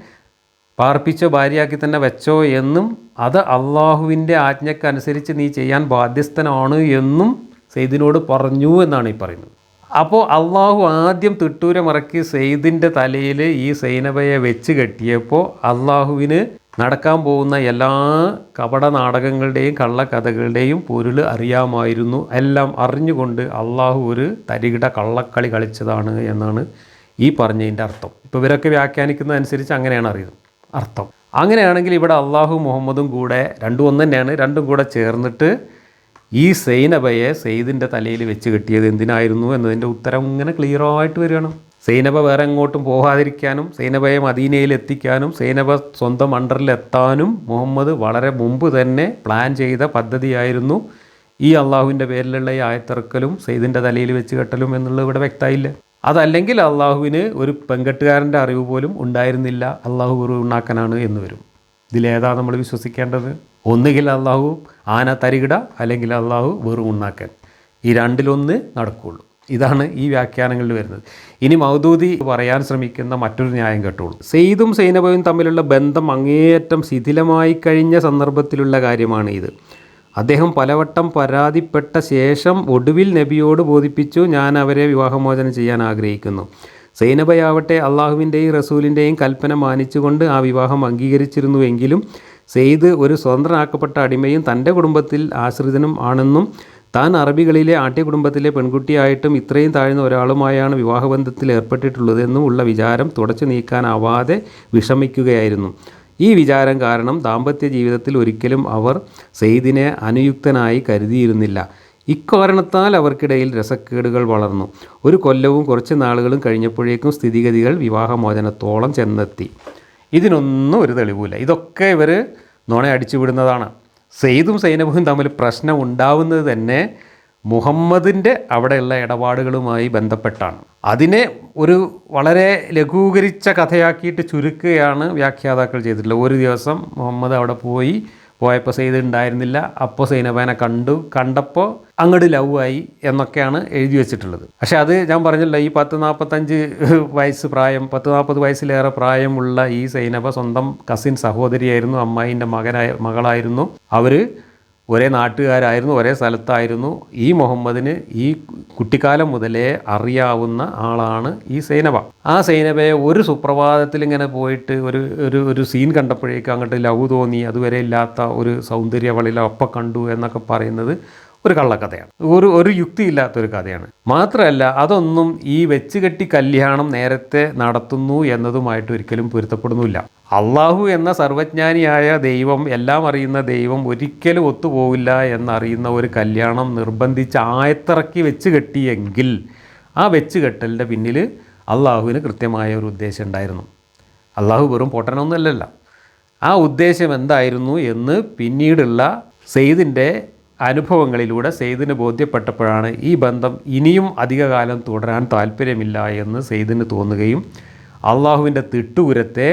[SPEAKER 1] പാർപ്പിച്ച ഭാര്യയാക്കി തന്നെ വെച്ചോ എന്നും അത് അള്ളാഹുവിൻ്റെ ആജ്ഞക്കനുസരിച്ച് നീ ചെയ്യാൻ ബാധ്യസ്ഥനാണ് എന്നും സെയ്ദിനോട് പറഞ്ഞു എന്നാണ് ഈ പറയുന്നത്. അപ്പോൾ അള്ളാഹു ആദ്യം തിട്ടൂരമിറക്കി സെയ്ദിൻ്റെ തലയിൽ ഈ സൈനബയെ വെച്ച് കെട്ടിയപ്പോൾ അള്ളാഹുവിന് നടക്കാൻ പോകുന്ന എല്ലാ കപട നാടകങ്ങളുടെയും കള്ളക്കഥകളുടെയും പൊരുൾ അറിയാമായിരുന്നു. എല്ലാം അറിഞ്ഞുകൊണ്ട് അള്ളാഹു ഒരു തരികിട കള്ളക്കളി കളിച്ചതാണ് എന്നാണ് ഈ പറഞ്ഞതിൻ്റെ അർത്ഥം. ഇപ്പോൾ ഇവരൊക്കെ വ്യാഖ്യാനിക്കുന്നതനുസരിച്ച് അങ്ങനെയാണ് അറിയുന്നത് അർത്ഥം. അങ്ങനെയാണെങ്കിൽ ഇവിടെ അള്ളാഹു മുഹമ്മദും കൂടെ രണ്ടും ഒന്ന് തന്നെയാണ്, രണ്ടും കൂടെ ചേർന്നിട്ട് ഈ സൈനബയെ സെയ്ദിൻ്റെ തലയിൽ വെച്ച് കെട്ടിയത് എന്തിനായിരുന്നു എന്നതിൻ്റെ ഉത്തരം ഇങ്ങനെ ക്ലിയറായിട്ട് വരികയാണ്. സൈനബ വേറെ എങ്ങോട്ടും പോകാതിരിക്കാനും സൈനബയെ മദീനയിൽ എത്തിക്കാനും സൈനബ സ്വന്തം അണ്ടറിലെത്താനും മുഹമ്മദ് വളരെ മുമ്പ് തന്നെ പ്ലാൻ ചെയ്ത പദ്ധതിയായിരുന്നു ഈ അള്ളാഹുവിൻ്റെ പേരിലുള്ള ഈ ആയത്തിറക്കലും സെയ്ദിൻ്റെ തലയിൽ വെച്ച് കെട്ടലും എന്നുള്ളത് ഇവിടെ വ്യക്തമായില്ല. അതല്ലെങ്കിൽ അള്ളാഹുവിന് ഒരു പെൺകെട്ടുകാരൻ്റെ അറിവ് പോലും ഉണ്ടായിരുന്നില്ല, അള്ളാഹു വെറു ഉണ്ടാക്കാനാണ് എന്ന് വരും. ഇതിലേതാ നമ്മൾ വിശ്വസിക്കേണ്ടത്? ഒന്നുകിൽ അള്ളാഹു ആന തരികിട, അല്ലെങ്കിൽ അള്ളാഹു വെറും ഉണ്ടാക്കാൻ. ഈ രണ്ടിലൊന്ന് നടക്കുകയുള്ളൂ. ഇതാണ് ഈ വ്യാഖ്യാനങ്ങളിൽ വരുന്നത്. ഇനി മൗദൂദി പറയാൻ ശ്രമിക്കുന്ന മറ്റൊരു ന്യായം കേട്ടോളൂ. സെയ്ദും സൈനബയും തമ്മിലുള്ള ബന്ധം അങ്ങേയറ്റം ശിഥിലമായി കഴിഞ്ഞ സന്ദർഭത്തിലുള്ള കാര്യമാണ് ഇത്. അദ്ദേഹം പലവട്ടം പരാതിപ്പെട്ട ശേഷം ഒടുവിൽ നബിയോട് ബോധിപ്പിച്ചു, ഞാൻ അവരെ വിവാഹമോചനം ചെയ്യാൻ ആഗ്രഹിക്കുന്നു. സൈനബയാവട്ടെ അള്ളാഹുവിൻ്റെയും റസൂലിൻ്റെയും കൽപ്പന മാനിച്ചുകൊണ്ട് ആ വിവാഹം അംഗീകരിച്ചിരുന്നുവെങ്കിലും സെയ്ദ് ഒരു സ്വതന്ത്രനാക്കപ്പെട്ട അടിമയും തൻ്റെ കുടുംബത്തിൽ ആശ്രിതനും ആണെന്നും താൻ അറബികളിലെ ആട്യ കുടുംബത്തിലെ പെൺകുട്ടിയായിട്ടും ഇത്രയും താഴ്ന്ന ഒരാളുമായാണ് വിവാഹബന്ധത്തിൽ ഏർപ്പെട്ടിട്ടുള്ളതെന്നും ഉള്ള വിചാരം തുടച്ചു നീക്കാനാവാതെ വിഷമിക്കുകയായിരുന്നു. ഈ വിചാരം കാരണം ദാമ്പത്യ ജീവിതത്തിൽ ഒരിക്കലും അവർ സെയ്ദിനെ അനുയുക്തനായി കരുതിയിരുന്നില്ല. ഇക്കാരണത്താൽ അവർക്കിടയിൽ രസക്കേടുകൾ വളർന്നു. ഒരു കൊല്ലവും കുറച്ച് നാളുകളും കഴിഞ്ഞപ്പോഴേക്കും സ്ഥിതിഗതികൾ വിവാഹമോചനത്തോളം ചെന്നെത്തി. ഇതിനൊന്നും ഒരു തെളിവില്ല. ഇതൊക്കെ ഇവർ നുണ അടിച്ചു വിടുന്നതാണ്. സെയ്ദും സൈനബും തമ്മിൽ പ്രശ്നം ഉണ്ടാവുന്നത് തന്നെ മുഹമ്മദിൻ്റെ അവിടെയുള്ള ഇടപാടുകളുമായി ബന്ധപ്പെട്ടാണ്. അതിനെ ഒരു വളരെ ലഘൂകരിച്ച കഥയാക്കിയിട്ട് ചുരുക്കുകയാണ് വ്യാഖ്യാതാക്കൾ ചെയ്തിട്ടുള്ളത്. ഒരു ദിവസം മുഹമ്മദ് അവിടെ പോയപ്പോൾ സെയ്ദ് ഉണ്ടായിരുന്നില്ല. അപ്പോൾ സൈനബേനെ കണ്ടപ്പോൾ അങ്ങോട്ട് ലവ് ആയി എന്നൊക്കെയാണ് എഴുതി വെച്ചിട്ടുള്ളത്. പക്ഷേ അത് ഞാൻ പറഞ്ഞല്ലോ, ഈ 40 വയസ്സ് പ്രായം, 40 വയസ്സിലേറെ പ്രായമുള്ള ഈ സൈനബ സ്വന്തം കസിൻ സഹോദരിയായിരുന്നു, അമ്മായിൻ്റെ മകളായിരുന്നു. അവർ ഒരേ നാട്ടുകാരായിരുന്നു, ഒരേ സ്ഥലത്തായിരുന്നു. ഈ മുഹമ്മദിന് ഈ കുട്ടിക്കാലം മുതലേ അറിയാവുന്ന ആളാണ് ഈ സൈനബ. ആ സൈനബയെ ഒരു സുപ്രഭാതത്തിൽ ഇങ്ങനെ പോയിട്ട് ഒരു സീൻ കണ്ടപ്പോഴേക്കും അങ്ങോട്ട് ലവ് തോന്നി, അതുവരെ ഇല്ലാത്ത ഒരു സൗന്ദര്യവളിൽ ഒപ്പം കണ്ടു എന്നൊക്കെ പറയുന്നത് ഒരു കള്ളക്കഥയാണ്, ഒരു യുക്തിയില്ലാത്തൊരു കഥയാണ്. മാത്രമല്ല അതൊന്നും ഈ വെച്ചുകെട്ടി കല്യാണം നേരത്തെ നടത്തുന്നു എന്നതുമായിട്ട് ഒരിക്കലും പൊരുത്തപ്പെടുന്നില്ല. അള്ളാഹു എന്ന സർവജ്ഞാനിയായ ദൈവം, എല്ലാം അറിയുന്ന ദൈവം ഒരിക്കലും ഒത്തുപോകില്ല എന്നറിയുന്ന ഒരു കല്യാണം നിർബന്ധിച്ച് ആയത്തിറക്കി വെച്ച് കെട്ടിയെങ്കിൽ ആ വെച്ച് കെട്ടലിൻ്റെ പിന്നിൽ അള്ളാഹുവിന് കൃത്യമായ ഒരു ഉദ്ദേശം ഉണ്ടായിരുന്നു. അള്ളാഹു വെറും പൊട്ടനൊന്നുമല്ലല്ലോ. ആ ഉദ്ദേശം എന്തായിരുന്നു എന്ന് പിന്നീടുള്ള സെയ്ദിൻ്റെ അനുഭവങ്ങളിലൂടെ സെയ്ദിന് ബോധ്യപ്പെട്ടപ്പോഴാണ് ഈ ബന്ധം ഇനിയും അധികകാലം തുടരാൻ താല്പര്യമില്ല എന്ന് സെയ്ദിന് തോന്നുകയും അള്ളാഹുവിൻ്റെ തിട്ടൂരത്തെ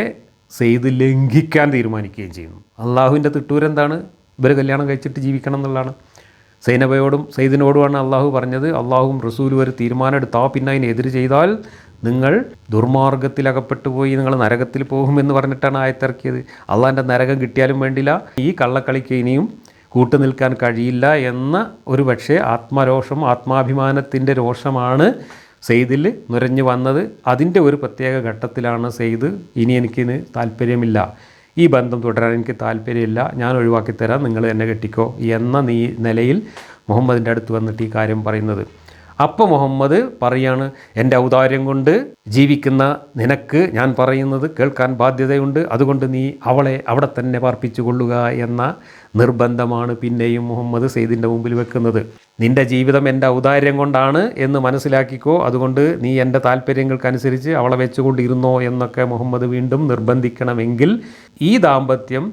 [SPEAKER 1] സെയ്ദ് ലംഘിക്കാൻ തീരുമാനിക്കുകയും ചെയ്യുന്നു. അള്ളാഹുവിൻ്റെ തിട്ടൂരം എന്താണ്? ഇവർ കല്യാണം കഴിച്ചിട്ട് ജീവിക്കണം എന്നുള്ളതാണ്. സൈനബയോടും സെയ്ദിനോടുമാണ് അള്ളാഹു പറഞ്ഞത്, അള്ളാഹുവും റസൂലും ഒരു തീരുമാനം എടുത്താൽ പിന്നെ അതിനെതിര് ചെയ്താൽ നിങ്ങൾ ദുർമാർഗത്തിലകപ്പെട്ടു പോയി നിങ്ങൾ നരകത്തിൽ പോകുമെന്ന് പറഞ്ഞിട്ടാണ് ആയത്തിറക്കിയത്. അള്ളാഹിൻ്റെ നരകം കിട്ടിയാലും വേണ്ടില്ല, ഈ കള്ളക്കളിക്ക് ഇനിയും കൂട്ടുനിൽക്കാൻ കഴിയില്ല എന്ന ഒരു പക്ഷേ ആത്മാഭിമാനത്തിൻ്റെ രോഷമാണ് സെയ്ദിൽ നുരഞ്ഞു വന്നത്. അതിൻ്റെ ഒരു പ്രത്യേക ഘട്ടത്തിലാണ് സെയ്ദ് ഇനി എനിക്കിന് താല്പര്യമില്ല, ഈ ബന്ധം തുടരാൻ എനിക്ക് താല്പര്യമില്ല, ഞാൻ ഒഴിവാക്കിത്തരാം, നിങ്ങൾ എന്നെ കെട്ടിക്കോ എന്ന നിലയിൽ മുഹമ്മദിൻ്റെ അടുത്ത് വന്നിട്ട് ഈ കാര്യം പറയുന്നത്. അപ്പോൾ മുഹമ്മദ് പറയാണ്, എൻ്റെ ഔദാര്യം കൊണ്ട് ജീവിക്കുന്ന നിനക്ക് ഞാൻ പറയുന്നത് കേൾക്കാൻ ബാധ്യതയുണ്ട്, അതുകൊണ്ട് നീ അവളെ അവിടെ തന്നെ പാർപ്പിച്ചു കൊള്ളുക എന്ന നിർബന്ധമാണ് പിന്നെയും മുഹമ്മദ് സെയ്ദിൻ്റെ മുമ്പിൽ വെക്കുന്നത്. നിൻ്റെ ജീവിതം എൻ്റെ ഔദാര്യം കൊണ്ടാണ് എന്ന് മനസ്സിലാക്കിക്കോ, അതുകൊണ്ട് നീ എൻ്റെ താല്പര്യങ്ങൾക്കനുസരിച്ച് അവളെ വെച്ചുകൊണ്ടിരുന്നോ എന്നൊക്കെ മുഹമ്മദ് വീണ്ടും നിർബന്ധിക്കണമെങ്കിൽ ഈ ദാമ്പത്യം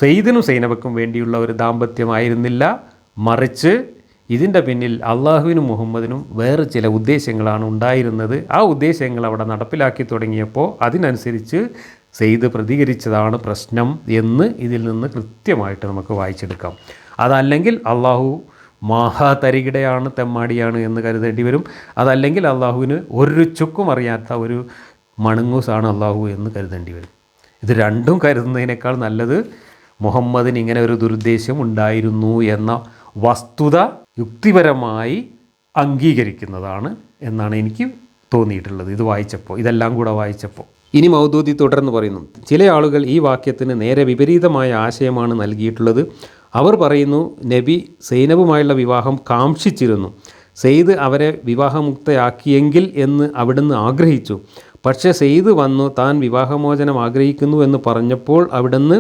[SPEAKER 1] സെയ്ദിനും സൈനബക്കും വേണ്ടിയുള്ള ഒരു ദാമ്പത്യമായിരുന്നില്ല, മറിച്ച് ഇതിൻ്റെ പിന്നിൽ അള്ളാഹുവിനും മുഹമ്മദിനും വേറെ ചില ഉദ്ദേശങ്ങളാണ് ഉണ്ടായിരുന്നത്. ആ ഉദ്ദേശങ്ങൾ അവിടെ നടപ്പിലാക്കി തുടങ്ങിയപ്പോൾ അതിനനുസരിച്ച് സെയ്ദ് പ്രതികരിച്ചതാണ് പ്രശ്നം എന്ന് ഇതിൽ നിന്ന് കൃത്യമായിട്ട് നമുക്ക് വായിച്ചെടുക്കാം. അതല്ലെങ്കിൽ അള്ളാഹു മഹാതരികിടയാണ്, തെമ്മാടിയാണ് എന്ന് കരുതേണ്ടി വരും. അതല്ലെങ്കിൽ അള്ളാഹുവിന് ഒരു ചുക്കും അറിയാത്ത ഒരു മണങ്ങൂസാണ് അള്ളാഹു എന്ന് കരുതേണ്ടി വരും. ഇത് രണ്ടും കരുതുന്നതിനേക്കാൾ നല്ലത് മുഹമ്മദിന് ഇങ്ങനെ ഒരു ദുരുദ്ദേശം ഉണ്ടായിരുന്നു എന്ന വസ്തുത യുക്തിപരമായി അംഗീകരിക്കുന്നതാണ് എന്നാണ് എനിക്ക് തോന്നിയിട്ടുള്ളത് ഇതെല്ലാം കൂടെ വായിച്ചപ്പോൾ. ഇനി മൗദൂദി തുടർന്ന് പറയുന്നു, ചില ആളുകൾ ഈ വാക്യത്തിന് നേരെ വിപരീതമായ ആശയമാണ് നൽകിയിട്ടുള്ളത്. അവർ പറയുന്നു, നബി സൈനബുമായുള്ള വിവാഹം കാംക്ഷിച്ചിരുന്നു, സെയ്ദ് അവരെ വിവാഹമുക്തയാക്കിയെങ്കിൽ എന്ന് അവിടുന്ന് ആഗ്രഹിച്ചു. പക്ഷേ സെയ്ദ് വന്നു താൻ വിവാഹമോചനം ആഗ്രഹിക്കുന്നു എന്ന് പറഞ്ഞപ്പോൾ അവിടുന്ന്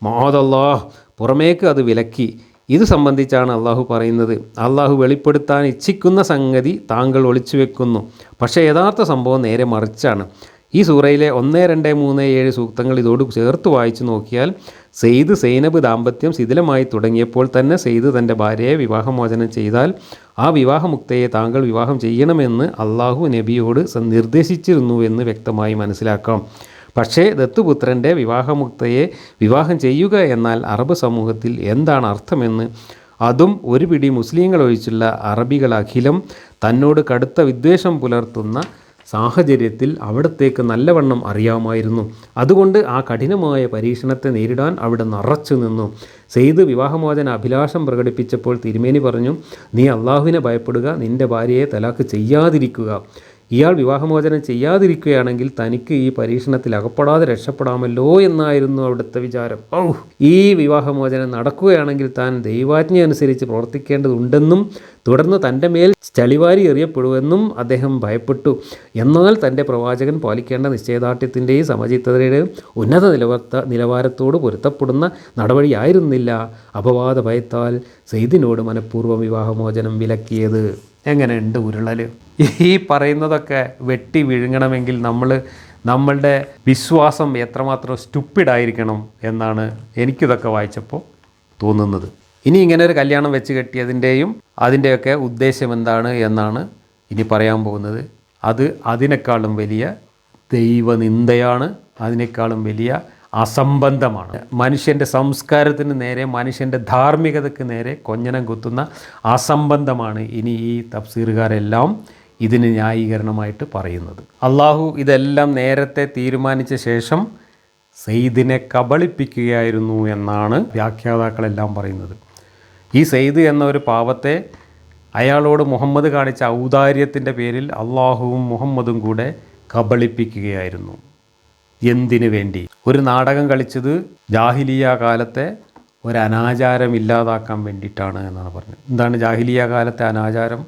[SPEAKER 1] മഅദല്ലാഹ് പുറമേക്ക് അത് വിലക്കി. ഇത് സംബന്ധിച്ചാണ് അള്ളാഹു പറയുന്നത്, അള്ളാഹു വെളിപ്പെടുത്താൻ ഇച്ഛിക്കുന്ന സംഗതി താങ്കൾ ഒളിച്ചു വെക്കുന്നു, പക്ഷേ യഥാർത്ഥ സംഭവം നേരെ മറിച്ചാണ്. ഈ സൂറയിലെ 1, 2, 3, 7 സൂക്തങ്ങൾ ഇതോട് ചേർത്ത് വായിച്ചു നോക്കിയാൽ സെയ്ദ് സൈനബ് ദാമ്പത്യം ശിഥിലമായി തുടങ്ങിയപ്പോൾ തന്നെ സെയ്ദ് തൻ്റെ ഭാര്യയെ വിവാഹമോചനം ചെയ്താൽ ആ വിവാഹമുക്തയെ താങ്കൾ വിവാഹം ചെയ്യണമെന്ന് അള്ളാഹു നബിയോട് നിർദ്ദേശിച്ചിരുന്നുവെന്ന് വ്യക്തമായി മനസ്സിലാക്കാം. പക്ഷേ ദത്തുപുത്രൻ്റെ വിവാഹമുക്തയെ വിവാഹം ചെയ്യുക എന്നാൽ അറബ് സമൂഹത്തിൽ എന്താണ് അർത്ഥമെന്ന് അതും ഒരു പിടി മുസ്ലിങ്ങൾ ഒഴിച്ചുള്ള അറബികൾ അഖിലം തന്നോട് കടുത്ത വിദ്വേഷം പുലർത്തുന്ന സാഹചര്യത്തിൽ അവിടത്തേക്ക് നല്ലവണ്ണം അറിയാമായിരുന്നു. അതുകൊണ്ട് ആ കഠിനമായ പരീക്ഷണത്തെ നേരിടാൻ അവിടെ നിറച്ചു നിന്നു. സെയ്ദ് വിവാഹമോചന അഭിലാഷം പ്രകടിപ്പിച്ചപ്പോൾ തിരുമേനി പറഞ്ഞു, നീ അള്ളാഹുവിനെ ഭയപ്പെടുക, നിൻ്റെ ഭാര്യയെ തലാക്ക് ചെയ്യാതിരിക്കുക. ഇയാൾ വിവാഹമോചനം ചെയ്യാതിരിക്കുകയാണെങ്കിൽ തനിക്ക് ഈ പരീക്ഷണത്തിൽ അകപ്പെടാതെ രക്ഷപ്പെടാമല്ലോ എന്നായിരുന്നു അവിടുത്തെ വിചാരം. ഈ വിവാഹമോചനം നടക്കുകയാണെങ്കിൽ താൻ ദൈവാജ്ഞ അനുസരിച്ച് പ്രവർത്തിക്കേണ്ടതുണ്ടെന്നും തുടർന്ന് തൻ്റെ മേൽ ചളിവാരി എറിയപ്പെടുമെന്നും അദ്ദേഹം ഭയപ്പെട്ടു. എന്നാൽ തൻ്റെ പ്രവാചകൻ പാലിക്കേണ്ട നിശ്ചയദാർഢ്യത്തിൻ്റെയും സമചിത്തതയുടെയും ഉന്നത നിലവാരത്തോട് പൊരുത്തപ്പെടുന്ന നടപടിയായിരുന്നില്ല അപവാദ ഭയത്താൽ സെയ്ദിനോട് മനഃപൂർവ്വം വിവാഹമോചനം വിലക്കിയത്. എങ്ങനെയുണ്ട് ഉരുളൽ? ഈ പറയുന്നതൊക്കെ വെട്ടി വിഴുങ്ങണമെങ്കിൽ നമ്മളുടെ വിശ്വാസം എത്രമാത്രം സ്റ്റുപ്പിഡായിരിക്കണം എന്നാണ് എനിക്കിതൊക്കെ വായിച്ചപ്പോൾ തോന്നുന്നത്. ഇനി ഇങ്ങനെ ഒരു കല്യാണം വെച്ച് കെട്ടിയതിൻ്റെയും അതിൻ്റെയൊക്കെ ഉദ്ദേശം എന്താണ് എന്നാണ് ഇനി പറയാൻ പോകുന്നത്. അത് അതിനേക്കാളും വലിയ ദൈവനിന്ദയാണ്, അതിനേക്കാളും വലിയ അസംബന്ധമാണ്. മനുഷ്യൻ്റെ സംസ്കാരത്തിന് നേരെ, മനുഷ്യൻ്റെ ധാർമ്മികതയ്ക്ക് നേരെ കൊഞ്ഞനം കുത്തുന്ന അസംബന്ധമാണ് ഇനി ഈ തഫ്സീറുകാരെല്ലാം ഇതിന് ന്യായീകരണമായിട്ട് പറയുന്നത്. അള്ളാഹു ഇതെല്ലാം നേരത്തെ തീരുമാനിച്ച ശേഷം സെയ്ദിനെ കബളിപ്പിക്കുകയായിരുന്നു എന്നാണ് വ്യാഖ്യാതാക്കളെല്ലാം പറയുന്നത്. ഈ സെയ്ദ് എന്ന ഒരു പാവത്തെ അയാളോട് മുഹമ്മദ് കാണിച്ച ഔദാര്യത്തിൻ്റെ പേരിൽ അള്ളാഹുവും മുഹമ്മദും കൂടെ കബളിപ്പിക്കുകയായിരുന്നു. എന്തിനു വേണ്ടി? ഒരു നാടകം കളിച്ചത് ജാഹിലിയ കാലത്തെ ഒരു അനാചാരം ഇല്ലാതാക്കാൻ വേണ്ടിയിട്ടാണ് എന്നാണ് പറഞ്ഞത്. എന്താണ് ജാഹിലിയ കാലത്തെ അനാചാരം?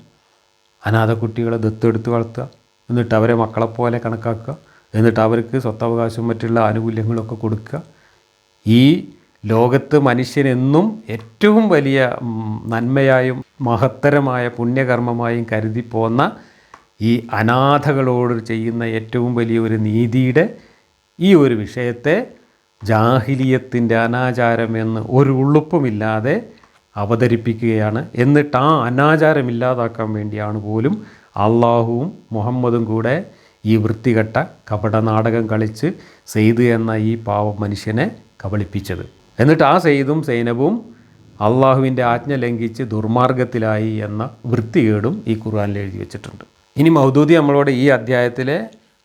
[SPEAKER 1] അനാഥ കുട്ടികളെ ദത്തെടുത്ത് വളർത്തുക, എന്നിട്ട് അവരെ മക്കളെപ്പോലെ കണക്കാക്കുക, എന്നിട്ട് അവർക്ക് സ്വത്തവകാശം മറ്റുള്ള ആനുകൂല്യങ്ങളൊക്കെ കൊടുക്കുക. ഈ ലോകത്ത് മനുഷ്യനെന്നും ഏറ്റവും വലിയ നന്മയായും മഹത്തരമായ പുണ്യകർമ്മമായും കരുതി പോന്ന ഈ അനാഥകളോട് ചെയ്യുന്ന ഏറ്റവും വലിയ ഒരു നീതിയുടെ ഈ ഒരു വിഷയത്തെ ജാഹിലിയത്തിൻ്റെ അനാചാരം എന്ന് ഒരു ഉള്ളുപ്പുമില്ലാതെ അവതരിപ്പിക്കുകയാണ്. എന്നിട്ട് ആ അനാചാരം ഇല്ലാതാക്കാൻ വേണ്ടിയാണ് പോലും അള്ളാഹുവും മുഹമ്മദും കൂടെ ഈ വൃത്തികെട്ട കപട നാടകം കളിച്ച് സെയ്ദ് എന്ന ഈ പാവം മനുഷ്യനെ കബളിപ്പിച്ചത്. എന്നിട്ട് ആ സെയ്ദും സൈനബും അള്ളാഹുവിൻ്റെ ആജ്ഞ ലംഘിച്ച് ദുർമാർഗത്തിലായി എന്ന വൃത്തികേടും ഈ ഖുർആനിൽ എഴുതി വെച്ചിട്ടുണ്ട്. ഇനി മൗദൂദി നമ്മളോട് ഈ അധ്യായത്തിലെ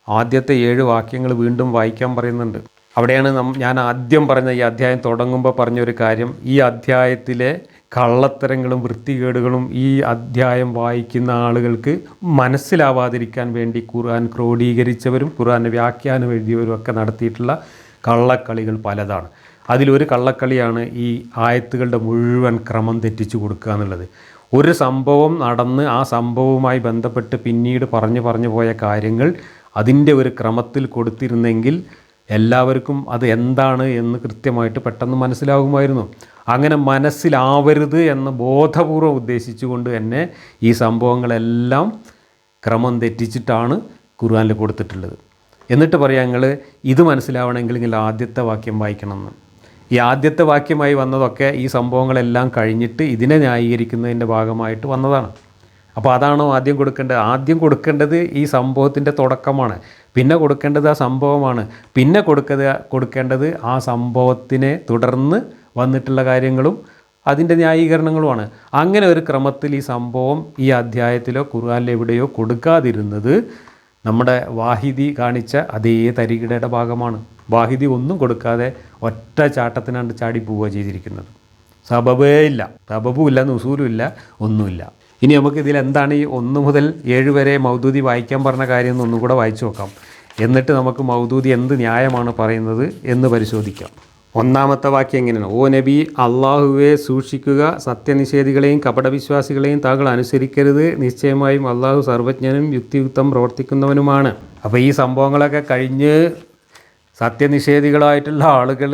[SPEAKER 1] ആദ്യത്തെ 7 വാക്യങ്ങൾ വീണ്ടും വായിക്കാൻ പറയുന്നുണ്ട്. അവിടെയാണ് ഞാൻ ആദ്യം പറഞ്ഞ ഈ അധ്യായം തുടങ്ങുമ്പോൾ പറഞ്ഞൊരു കാര്യം, ഈ അധ്യായത്തിലെ കള്ളത്തരങ്ങളും വൃത്തികേടുകളും ഈ അധ്യായം വായിക്കുന്ന ആളുകൾക്ക് മനസ്സിലാവാതിരിക്കാൻ വേണ്ടി ഖുർആൻ ക്രോഡീകരിച്ചവരും ഖുർആൻ്റെ വ്യാഖ്യാനം എഴുതിയവരും ഒക്കെ നടത്തിയിട്ടുള്ള കള്ളക്കളികൾ പലതാണ്. അതിലൊരു കള്ളക്കളിയാണ് ഈ ആയത്തുകളുടെ മുഴുവൻ ക്രമം തെറ്റിച്ചു കൊടുക്കുക എന്നുള്ളത്. ഒരു സംഭവം നടന്ന് ആ സംഭവവുമായി ബന്ധപ്പെട്ട് പിന്നീട് പറഞ്ഞു പോയ കാര്യങ്ങൾ അതിൻ്റെ ഒരു ക്രമത്തിൽ കൊടുത്തിരുന്നെങ്കിൽ എല്ലാവർക്കും അത് എന്താണ് എന്ന് കൃത്യമായിട്ട് പെട്ടെന്ന് മനസ്സിലാകുമായിരുന്നു. അങ്ങനെ മനസ്സിലാവരുത് എന്ന് ബോധപൂർവ്വം ഉദ്ദേശിച്ചുകൊണ്ട് തന്നെ ഈ സംഭവങ്ങളെല്ലാം ക്രമം തെറ്റിച്ചിട്ടാണ് ഖുർആനിൽ കൊടുത്തിട്ടുള്ളത്. എന്നിട്ട് പറയാം, നിങ്ങൾ ഇത് മനസ്സിലാവണമെങ്കിൽ നിങ്ങൾ ആദ്യത്തെ വാക്യം വായിക്കണമെന്ന്. ഈ ആദ്യത്തെ വാക്യമായി വന്നതൊക്കെ ഈ സംഭവങ്ങളെല്ലാം കഴിഞ്ഞിട്ട് ഇതിനെ ന്യായീകരിക്കുന്നതിൻ്റെ ഭാഗമായിട്ട് വന്നതാണ്. അപ്പോൾ അതാണോ ആദ്യം കൊടുക്കേണ്ടത്? ആദ്യം കൊടുക്കേണ്ടത് ഈ സംഭവത്തിൻ്റെ തുടക്കമാണ്, പിന്നെ കൊടുക്കേണ്ടത് ആ സംഭവമാണ്, പിന്നെ കൊടുക്കേണ്ടത് ആ സംഭവത്തിനെ തുടർന്ന് വന്നിട്ടുള്ള കാര്യങ്ങളും അതിൻ്റെ ന്യായീകരണങ്ങളുമാണ്. അങ്ങനെ ഒരു ക്രമത്തിൽ ഈ സംഭവം ഈ അധ്യായത്തിലോ ഖുർആനിൽ എവിടെയോ കൊടുക്കാതിരുന്നത് നമ്മുടെ വാഹിദി കാണിച്ച അതേ തരികിടയുടെ ഭാഗമാണ്. വാഹിദി ഒന്നും കൊടുക്കാതെ ഒറ്റ ചാട്ടത്തിനാണ്ട് ചാടി പോവുക ചെയ്തിരിക്കുന്നത്. സബബേ ഇല്ല, സബബും ഇല്ല, നുസൂലും ഇല്ല, ഒന്നുമില്ല. ഇനി നമുക്ക് ഇതിൽ എന്താണ് ഈ 1 മുതൽ 7 വരെ മൗദൂദി വായിക്കാൻ പറഞ്ഞ കാര്യം എന്നൊന്നും കൂടെ വായിച്ചു നോക്കാം. എന്നിട്ട് നമുക്ക് മൗദൂദി എന്ത് ന്യായമാണ് പറയുന്നത് എന്ന് പരിശോധിക്കാം. 1-ാമത്തെ വാക്യം എങ്ങനെയാണ്? ഓ നബി, അള്ളാഹുവെ സൂക്ഷിക്കുക, സത്യനിഷേധികളെയും കപടവിശ്വാസികളെയും താങ്കൾ അനുസരിക്കരുത്. നിശ്ചയമായും അള്ളാഹു സർവജ്ഞനും യുക്തിയുക്തം പ്രവർത്തിക്കുന്നവനുമാണ്. അപ്പോൾ ഈ സംഭവങ്ങളൊക്കെ കഴിഞ്ഞ് സത്യനിഷേധികളായിട്ടുള്ള ആളുകൾ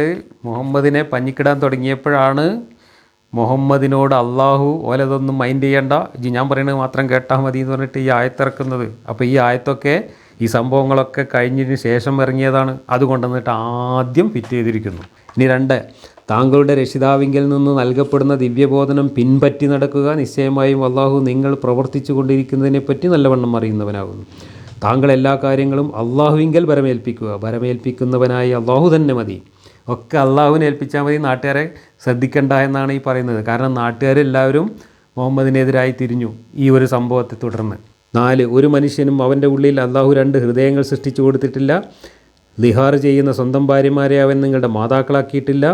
[SPEAKER 1] മുഹമ്മദിനെ പഞ്ഞിക്കിടാൻ തുടങ്ങിയപ്പോഴാണ് മുഹമ്മദിനോട് അള്ളാഹു ഓലതൊന്നും മൈൻഡ് ചെയ്യണ്ട, ഞാൻ പറയുന്നത് മാത്രം കേട്ടാൽ മതി എന്ന് പറഞ്ഞിട്ട് ഈ ആയത്തിറക്കുന്നത്. അപ്പോൾ ഈ ആയത്തൊക്കെ ഈ സംഭവങ്ങളൊക്കെ കഴിഞ്ഞതിന് ശേഷം ഇറങ്ങിയതാണ്. അതുകൊണ്ടുവന്നിട്ട് ആദ്യം ഫിറ്റ് ചെയ്തിരിക്കുന്നു. ഇനി 2, താങ്കളുടെ രക്ഷിതാവിങ്കിൽ നിന്ന് നൽകപ്പെടുന്ന ദിവ്യബോധനം പിൻപറ്റി നടക്കുക. നിശ്ചയമായും അള്ളാഹു നിങ്ങൾ പ്രവർത്തിച്ചു കൊണ്ടിരിക്കുന്നതിനെപ്പറ്റി നല്ലവണ്ണം അറിയുന്നവനാകുന്നു. താങ്കൾ എല്ലാ കാര്യങ്ങളും അള്ളാഹുവിങ്കൽ ഭരമേൽപ്പിക്കുക. ഭരമേൽപ്പിക്കുന്നവനായി അള്ളാഹു തന്നെ മതി. ഒക്കെ അള്ളാഹുവിനെ ഏൽപ്പിച്ചാൽ മതി, നാട്ടുകാരെ ശ്രദ്ധിക്കണ്ട എന്നാണ് ഈ പറയുന്നത്. കാരണം നാട്ടുകാരെല്ലാവരും മുഹമ്മദിനെതിരായി തിരിഞ്ഞു ഈ ഒരു സംഭവത്തെ തുടർന്ന്. 4, ഒരു മനുഷ്യനും അവൻ്റെ ഉള്ളിൽ അള്ളാഹു 2 ഹൃദയങ്ങൾ സൃഷ്ടിച്ചു കൊടുത്തിട്ടില്ല. ലിഹാർ ചെയ്യുന്ന സ്വന്തം ഭാര്യമാരെ അവൻ നിങ്ങളുടെ മാതാക്കളാക്കിയിട്ടില്ല.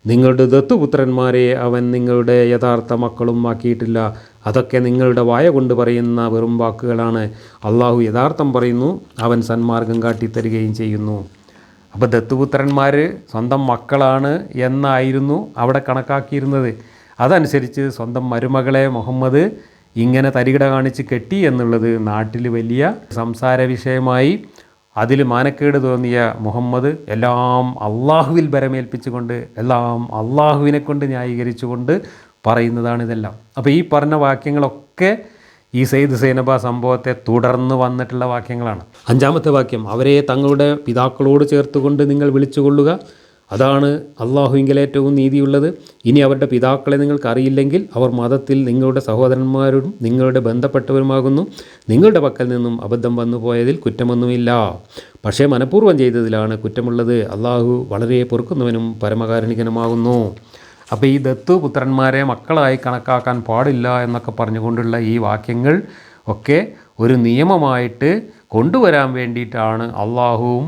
[SPEAKER 1] നിങ്ങളുടെ ദത്തുപുത്രന്മാരെ അവൻ നിങ്ങളുടെ യഥാർത്ഥ മക്കളും ആക്കിയിട്ടില്ല. അതൊക്കെ നിങ്ങളുടെ വായ കൊണ്ട് പറയുന്ന വെറും വാക്കുകളാണ്. അള്ളാഹു യഥാർത്ഥം പറയുന്നു, അവൻ സന്മാർഗം കാട്ടിത്തരികയും ചെയ്യുന്നു. അപ്പോൾ ദത്തുപുത്രന്മാർ സ്വന്തം മക്കളാണ് എന്നായിരുന്നു അവിടെ കണക്കാക്കിയിരുന്നത്. അതനുസരിച്ച് സ്വന്തം മരുമകളെ മുഹമ്മദ് ഇങ്ങനെ തരികിട കാണിച്ച് കെട്ടി എന്നുള്ളത് നാട്ടിൽ വലിയ സംസാര വിഷയമായി. അതിൽ മാനക്കേട് തോന്നിയ മുഹമ്മദ് എല്ലാം അള്ളാഹുവിൽ ഭരമേൽപ്പിച്ചുകൊണ്ട്, എല്ലാം അള്ളാഹുവിനെ കൊണ്ട് ന്യായീകരിച്ചുകൊണ്ട് പറയുന്നതാണ് ഇതെല്ലാം. അപ്പോൾ ഈ പറഞ്ഞ വാക്യങ്ങളൊക്കെ ഈ സെയ്ദ് സൈനബ സംഭവത്തെ തുടർന്ന് വന്നിട്ടുള്ള വാക്യങ്ങളാണ്. 5-ാമത്തെ വാക്യം, അവരെ തങ്ങളുടെ പിതാക്കളോട് ചേർത്തുകൊണ്ട് നിങ്ങൾ വിളിച്ചുകൊള്ളുക.
[SPEAKER 2] അതാണ് അള്ളാഹുവിങ്കൽ ഏറ്റവും നീതിയുള്ളത്. ഇനി അവരുടെ പിതാക്കളെ നിങ്ങൾക്കറിയില്ലെങ്കിൽ അവർ മതത്തിൽ നിങ്ങളുടെ സഹോദരന്മാരും നിങ്ങളുടെ ബന്ധപ്പെട്ടവരുമാകുന്നു. നിങ്ങളുടെ പക്കൽ നിന്നും അബദ്ധം വന്നു പോയതിൽ കുറ്റമൊന്നുമില്ല. പക്ഷേ മനഃപൂർവ്വം ചെയ്തതിലാണ് കുറ്റമുള്ളത്. അള്ളാഹു വളരെ പൊറുക്കുന്നവനും പരമകാരുണികനുമാകുന്നു. അപ്പോൾ ഈ ദത്തുപുത്രന്മാരെ മക്കളായി കണക്കാക്കാൻ പാടില്ല എന്നൊക്കെ പറഞ്ഞുകൊണ്ടുള്ള ഈ വാക്യങ്ങൾ ഒക്കെ ഒരു നിയമമായിട്ട് കൊണ്ടുവരാൻ വേണ്ടിയിട്ടാണ് അള്ളാഹുവും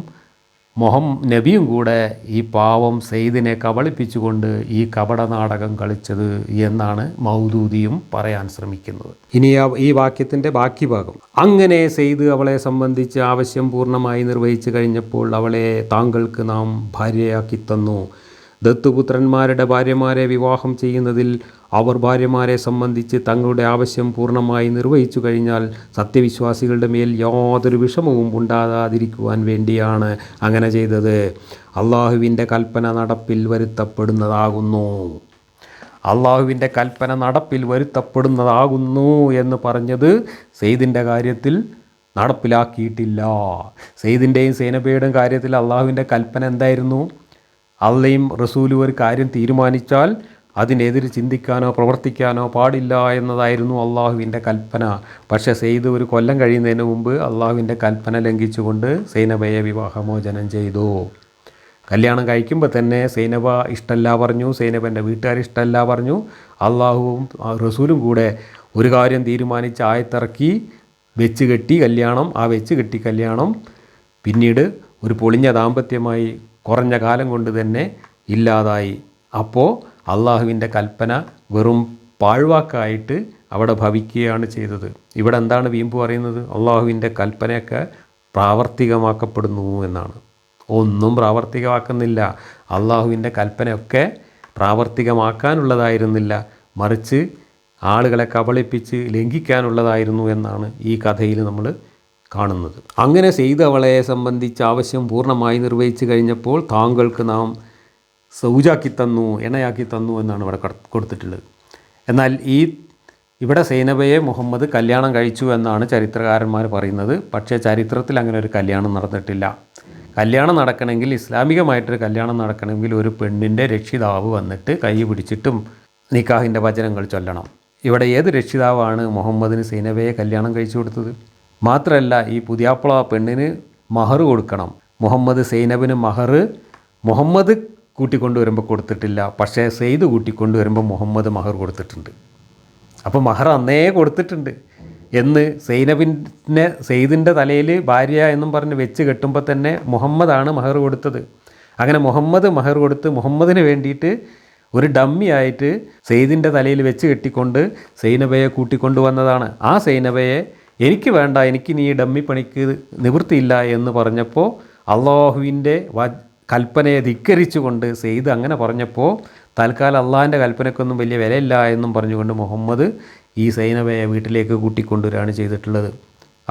[SPEAKER 2] നബിയും കൂടെ ഈ പാവം സെയ്ദിനെ കബളിപ്പിച്ചുകൊണ്ട് ഈ കപട നാടകം കളിച്ചത് എന്നാണ് മൗദൂദിയും പറയാൻ ശ്രമിക്കുന്നത്. ഇനി ഈ വാക്യത്തിൻ്റെ ബാക്കി ഭാഗം, അങ്ങനെ സെയ്ദ് അവളെ സംബന്ധിച്ച് ആവശ്യം പൂർണ്ണമായി നിർവഹിച്ചു കഴിഞ്ഞപ്പോൾ അവളെ താങ്കൾക്ക് നാം ഭാര്യയാക്കി തന്നു. ദത്തുപുത്രന്മാരുടെ ഭാര്യമാരെ വിവാഹം ചെയ്യുന്നതിൽ അവർ ഭാര്യമാരെ സംബന്ധിച്ച് തങ്ങളുടെ ആവശ്യം പൂർണ്ണമായി നിർവഹിച്ചു കഴിഞ്ഞാൽ സത്യവിശ്വാസികളുടെ മേൽ യാതൊരു വിഷമവും ഉണ്ടാകാതിരിക്കുവാൻ വേണ്ടിയാണ് അങ്ങനെ ചെയ്തത്. അള്ളാഹുവിൻ്റെ കൽപ്പന നടപ്പിൽ വരുത്തപ്പെടുന്നതാകുന്നു. അള്ളാഹുവിൻ്റെ കൽപ്പന നടപ്പിൽ വരുത്തപ്പെടുന്നതാകുന്നു എന്ന് പറഞ്ഞത് സെയ്ദിൻ്റെ കാര്യത്തിൽ നടപ്പിലാക്കിയിട്ടില്ല. സെയ്ദിൻ്റെയും സൈനബയുടെയും കാര്യത്തിൽ അള്ളാഹുവിൻ്റെ കൽപ്പന എന്തായിരുന്നു? അള്ളയും റസൂലും ഒരു കാര്യം തീരുമാനിച്ചാൽ അതിനെതിരെ ചിന്തിക്കാനോ പ്രവർത്തിക്കാനോ പാടില്ല എന്നതായിരുന്നു അള്ളാഹുവിൻ്റെ കൽപ്പന. പക്ഷേ സെയ്ദ് ഒരു കൊല്ലം കഴിയുന്നതിന് മുമ്പ് അള്ളാഹുവിൻ്റെ കൽപ്പന ലംഘിച്ചുകൊണ്ട് സൈനബയെ വിവാഹമോചനം ചെയ്തു. കല്യാണം കഴിക്കുമ്പോൾ തന്നെ സൈനബ ഇഷ്ടമല്ല പറഞ്ഞു, സൈനബൻ്റെ വീട്ടുകാർ ഇഷ്ടമല്ല പറഞ്ഞു. അള്ളാഹുവും റസൂലും കൂടെ ഒരു കാര്യം തീരുമാനിച്ച് ആയത്തിറക്കി വെച്ച് കെട്ടി കല്യാണം. ആ വെച്ച് കെട്ടി കല്യാണം പിന്നീട് ഒരു പൊളിഞ്ഞ ദാമ്പത്യമായി കുറഞ്ഞ കാലം കൊണ്ട് തന്നെ ഇല്ലാതായി. അപ്പോൾ അള്ളാഹുവിൻ്റെ കൽപ്പന വെറും പാഴ്വാക്കായിട്ട് അവിടെ ഭവിക്കുകയാണ് ചെയ്തത്. ഇവിടെ എന്താണ് വീമ്പ് പറയുന്നത്? അള്ളാഹുവിൻ്റെ കൽപ്പനയൊക്കെ പ്രാവർത്തികമാക്കപ്പെടുന്നു എന്നാണ്. ഒന്നും പ്രാവർത്തികമാക്കുന്നില്ല. അള്ളാഹുവിൻ്റെ കൽപ്പനയൊക്കെ പ്രാവർത്തികമാക്കാനുള്ളതായിരുന്നില്ല, മറിച്ച് ആളുകളെ കബളിപ്പിച്ച് ലംഘിക്കാനുള്ളതായിരുന്നു എന്നാണ് ഈ കഥയിൽ നമ്മൾ കാണുന്നത്. അങ്ങനെ സെയ്ദ് അവളെ സംബന്ധിച്ച് ആവശ്യം പൂർണ്ണമായി നിർവഹിച്ചു കഴിഞ്ഞപ്പോൾ താങ്കൾക്ക് നാം സൗജാക്കി തന്നു, ഇണയാക്കി തന്നു എന്നാണ് ഇവിടെ കൊടുത്തിട്ടുള്ളത്. എന്നാൽ ഇവിടെ സൈനബയെ മുഹമ്മദ് കല്യാണം കഴിച്ചു എന്നാണ് ചരിത്രകാരന്മാർ പറയുന്നത്. പക്ഷേ ചരിത്രത്തിൽ അങ്ങനെ ഒരു കല്യാണം നടന്നിട്ടില്ല. കല്യാണം നടക്കണമെങ്കിൽ, ഇസ്ലാമികമായിട്ടൊരു കല്യാണം നടക്കണമെങ്കിൽ ഒരു പെണ്ണിൻ്റെ രക്ഷിതാവ് വന്നിട്ട് കൈ പിടിച്ചിട്ടും നിക്കാഹിൻ്റെ വചനങ്ങൾ ചൊല്ലണം. ഇവിടെ ഏത് രക്ഷിതാവാണ് മുഹമ്മദിന് സൈനബയെ കല്യാണം കഴിച്ചു കൊടുത്തത്? മാത്രമല്ല ഈ പുതിയാപ്പള പെണ്ണിന് മഹർ കൊടുക്കണം. മുഹമ്മദ് സൈനബിന് മഹർ മുഹമ്മദ് കൂട്ടിക്കൊണ്ടുവരുമ്പോൾ കൊടുത്തിട്ടില്ല, പക്ഷേ സെയ്ദ് കൂട്ടിക്കൊണ്ടുവരുമ്പോൾ മുഹമ്മദ് മഹർ കൊടുത്തിട്ടുണ്ട്. അപ്പോൾ മഹർ അന്നേ കൊടുത്തിട്ടുണ്ട് എന്ന് സെയ്ദിൻ്റെ തലയിൽ ഭാര്യ എന്നും പറഞ്ഞ് വെച്ച് കെട്ടുമ്പോൾ തന്നെ മുഹമ്മദാണ് മഹർ കൊടുത്തത്. അങ്ങനെ മുഹമ്മദ് മഹർ കൊടുത്ത് മുഹമ്മദിന് വേണ്ടിയിട്ട് ഒരു ഡമ്മി ആയിട്ട് സെയ്ദിൻ്റെ തലയിൽ വെച്ച് കെട്ടിക്കൊണ്ട് സൈനബയെ കൂട്ടിക്കൊണ്ടുവന്നതാണ്. ആ സൈനബയെ എനിക്ക് വേണ്ട, എനിക്ക് നീ ഡമ്മി പണിക്ക് നിവൃത്തിയില്ല എന്ന് പറഞ്ഞപ്പോൾ അള്ളാഹുവിൻ്റെ കൽപ്പനയെ ധിക്കരിച്ചുകൊണ്ട് സെയ്ദ് അങ്ങനെ പറഞ്ഞപ്പോൾ തൽക്കാലം അള്ളാഹിൻ്റെ കൽപ്പനയ്ക്കൊന്നും വലിയ വിലയില്ല എന്നും പറഞ്ഞുകൊണ്ട് മുഹമ്മദ് ഈ സൈനബയെ വീട്ടിലേക്ക് കൂട്ടിക്കൊണ്ടുവരികയാണ് ചെയ്തിട്ടുള്ളത്.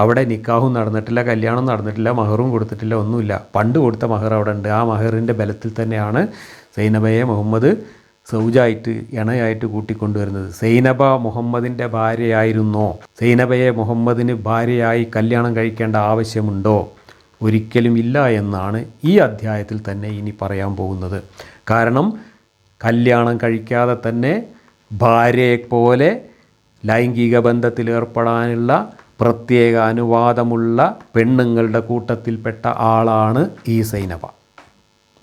[SPEAKER 2] അവിടെ നിക്കാഹും നടന്നിട്ടില്ല, കല്യാണം നടന്നിട്ടില്ല, മഹറും കൊടുത്തിട്ടില്ല, ഒന്നുമില്ല. പണ്ട് കൊടുത്ത മഹർ അവിടെ ഉണ്ട്. ആ മഹറിൻ്റെ ബലത്തിൽ തന്നെയാണ് സൈനബയെ മുഹമ്മദ് സൗജായിട്ട് ഇണയായിട്ട് കൂട്ടിക്കൊണ്ടുവരുന്നത്. സൈനബ മുഹമ്മദിൻ്റെ ഭാര്യയായിരുന്നോ? സൈനബയെ മുഹമ്മദിന് ഭാര്യയായി കല്യാണം കഴിക്കേണ്ട ആവശ്യമുണ്ടോ? ഒരിക്കലും ഇല്ല എന്നാണ് ഈ അധ്യായത്തിൽ തന്നെ ഇനി പറയാൻ പോകുന്നത്. കാരണം കല്യാണം കഴിക്കാതെ തന്നെ ഭാര്യയെപ്പോലെ ലൈംഗിക ബന്ധത്തിലേർപ്പെടാനുള്ള പ്രത്യേക അനുവാദമുള്ള പെണ്ണുങ്ങളുടെ കൂട്ടത്തിൽപ്പെട്ട ആളാണ് ഈ സൈനബ.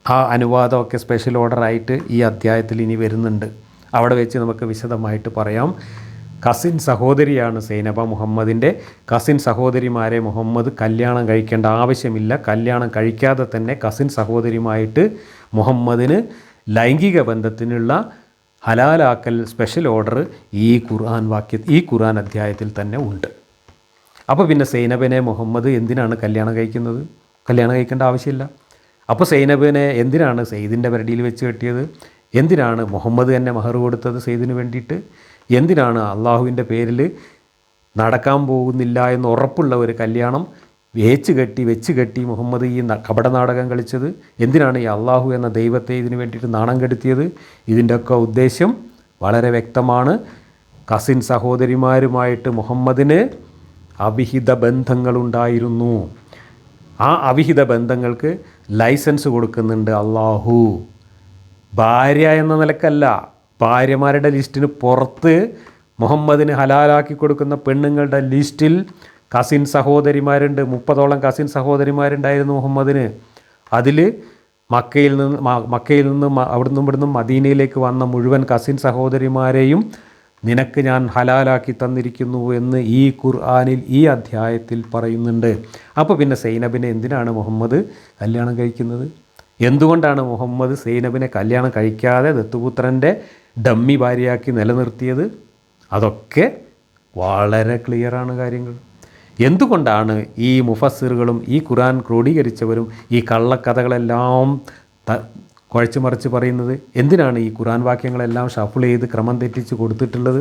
[SPEAKER 2] ആ അനുവാദമൊക്കെ സ്പെഷ്യൽ ഓർഡറായിട്ട് ഈ അധ്യായത്തിൽ ഇനി വരുന്നുണ്ട്. അവിടെ വെച്ച് നമുക്ക് വിശദമായിട്ട് പറയാം. കസിൻ സഹോദരിയാണ് സൈനബ. മുഹമ്മദിൻ്റെ കസിൻ സഹോദരിമാരെ മുഹമ്മദ് കല്യാണം കഴിക്കേണ്ട ആവശ്യമില്ല. കല്യാണം കഴിക്കാതെ തന്നെ കസിൻ സഹോദരിയുമായിട്ട് മുഹമ്മദിന് ലൈംഗിക ബന്ധത്തിനുള്ള ഹലാലാക്കൽ സ്പെഷ്യൽ ഓർഡർ ഈ ഖുർആൻ അധ്യായത്തിൽ തന്നെ ഉണ്ട്. അപ്പോൾ പിന്നെ സൈനബിനെ മുഹമ്മദ് എന്തിനാണ് കല്യാണം കഴിക്കുന്നത്? കല്യാണം കഴിക്കേണ്ട ആവശ്യമില്ല. അപ്പോൾ സൈനബിനെ എന്തിനാണ് സെയ്ദിൻ്റെ പരടിയിൽ വെച്ച് കെട്ടിയത്? എന്തിനാണ് മുഹമ്മദ് തന്നെ മഹർ കൊടുത്തത് സെയ്ദിന് വേണ്ടിയിട്ട്? എന്തിനാണ് അള്ളാഹുവിൻ്റെ പേരിൽ നടക്കാൻ പോകുന്നില്ല എന്ന് ഉറപ്പുള്ള ഒരു കല്യാണം വെച്ച് കെട്ടി മുഹമ്മദ് ഈ കപടനാടകം കളിച്ചത്? എന്തിനാണ് ഈ അള്ളാഹു എന്ന ദൈവത്തെ ഇതിനു വേണ്ടിയിട്ട് നാണം കെടുത്തിയത്? ഇതിൻ്റെയൊക്കെ ഉദ്ദേശം വളരെ വ്യക്തമാണ്. കസിൻ സഹോദരിമാരുമായിട്ട് മുഹമ്മദിന് അവിഹിത ബന്ധങ്ങളുണ്ടായിരുന്നു. ആ അവിഹിത ബന്ധങ്ങൾക്ക് ലൈസൻസ് കൊടുക്കുന്നുണ്ട് അള്ളാഹു.
[SPEAKER 1] ഭാര്യ എന്ന നിലക്കല്ല, ഭാര്യമാരുടെ ലിസ്റ്റിന് പുറത്ത് മുഹമ്മദിന് ഹലാലാക്കി കൊടുക്കുന്ന പെണ്ണുങ്ങളുടെ ലിസ്റ്റിൽ കസിൻ സഹോദരിമാരുണ്ട്. 30ഓളം കസിൻ സഹോദരിമാരുണ്ടായിരുന്നു മുഹമ്മദിന്. അതിൽ മക്കയിൽ നിന്നും അവിടുന്ന് ഇവിടുന്നും മദീനയിലേക്ക് വന്ന മുഴുവൻ കസിൻ സഹോദരിമാരെയും നിനക്ക് ഞാൻ ഹലാലാക്കി തന്നിരിക്കുന്നു എന്ന് ഈ ഖുർആനിൽ ഈ അധ്യായത്തിൽ പറയുന്നുണ്ട്. അപ്പോൾ പിന്നെ സൈനബിനെ എന്തിനാണ് മുഹമ്മദ് കല്യാണം കഴിക്കുന്നത്? എന്തുകൊണ്ടാണ് മുഹമ്മദ് സൈനബിനെ കല്യാണം കഴിക്കാതെ ദത്തുപുത്രൻ്റെ ഡമ്മി ഭാര്യയാക്കി നിലനിർത്തിയത്? അതൊക്കെ വളരെ ക്ലിയറാണ് കാര്യങ്ങൾ. എന്തുകൊണ്ടാണ് ഈ മുഫസ്സിറുകളും ഈ ഖുർആൻ ക്രോഡീകരിച്ചവരും ഈ കള്ളക്കഥകളെല്ലാം കുഴച്ചു മറിച്ച് പറയുന്നത്? എന്തിനാണ് ഈ ഖുർആൻ വാക്യങ്ങളെല്ലാം ഷഫിൾ ചെയ്ത് ക്രമം തെറ്റിച്ച് കൊടുത്തിട്ടുള്ളത്?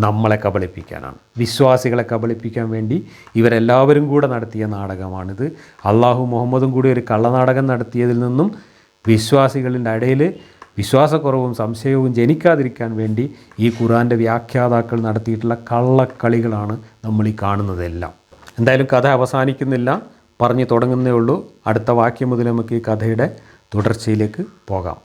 [SPEAKER 1] നമ്മളെ കബളിപ്പിക്കാനാണ്, വിശ്വാസികളെ കബളിപ്പിക്കാൻ വേണ്ടി ഇവരെല്ലാവരും കൂടെ നടത്തിയ നാടകമാണിത്. അള്ളാഹു മുഹമ്മദും കൂടി ഒരു കള്ളനാടകം നടത്തിയതിൽ നിന്നും വിശ്വാസികളുടെ ഇടയിൽ വിശ്വാസക്കുറവും സംശയവും ജനിക്കാതിരിക്കാൻ വേണ്ടി ഈ ഖുർആൻ്റെ വ്യാഖ്യാതാക്കൾ നടത്തിയിട്ടുള്ള കള്ളക്കളികളാണ് നമ്മൾ ഈ കാണുന്നതെല്ലാം. എന്തായാലും കഥ അവസാനിക്കുന്നില്ല, പറഞ്ഞു തുടങ്ങുന്നേ ഉള്ളൂ. അടുത്ത വാക്യം മുതൽ നമുക്ക് ഈ കഥയുടെ തുടർച്ചയിലേക്ക് പോകാം.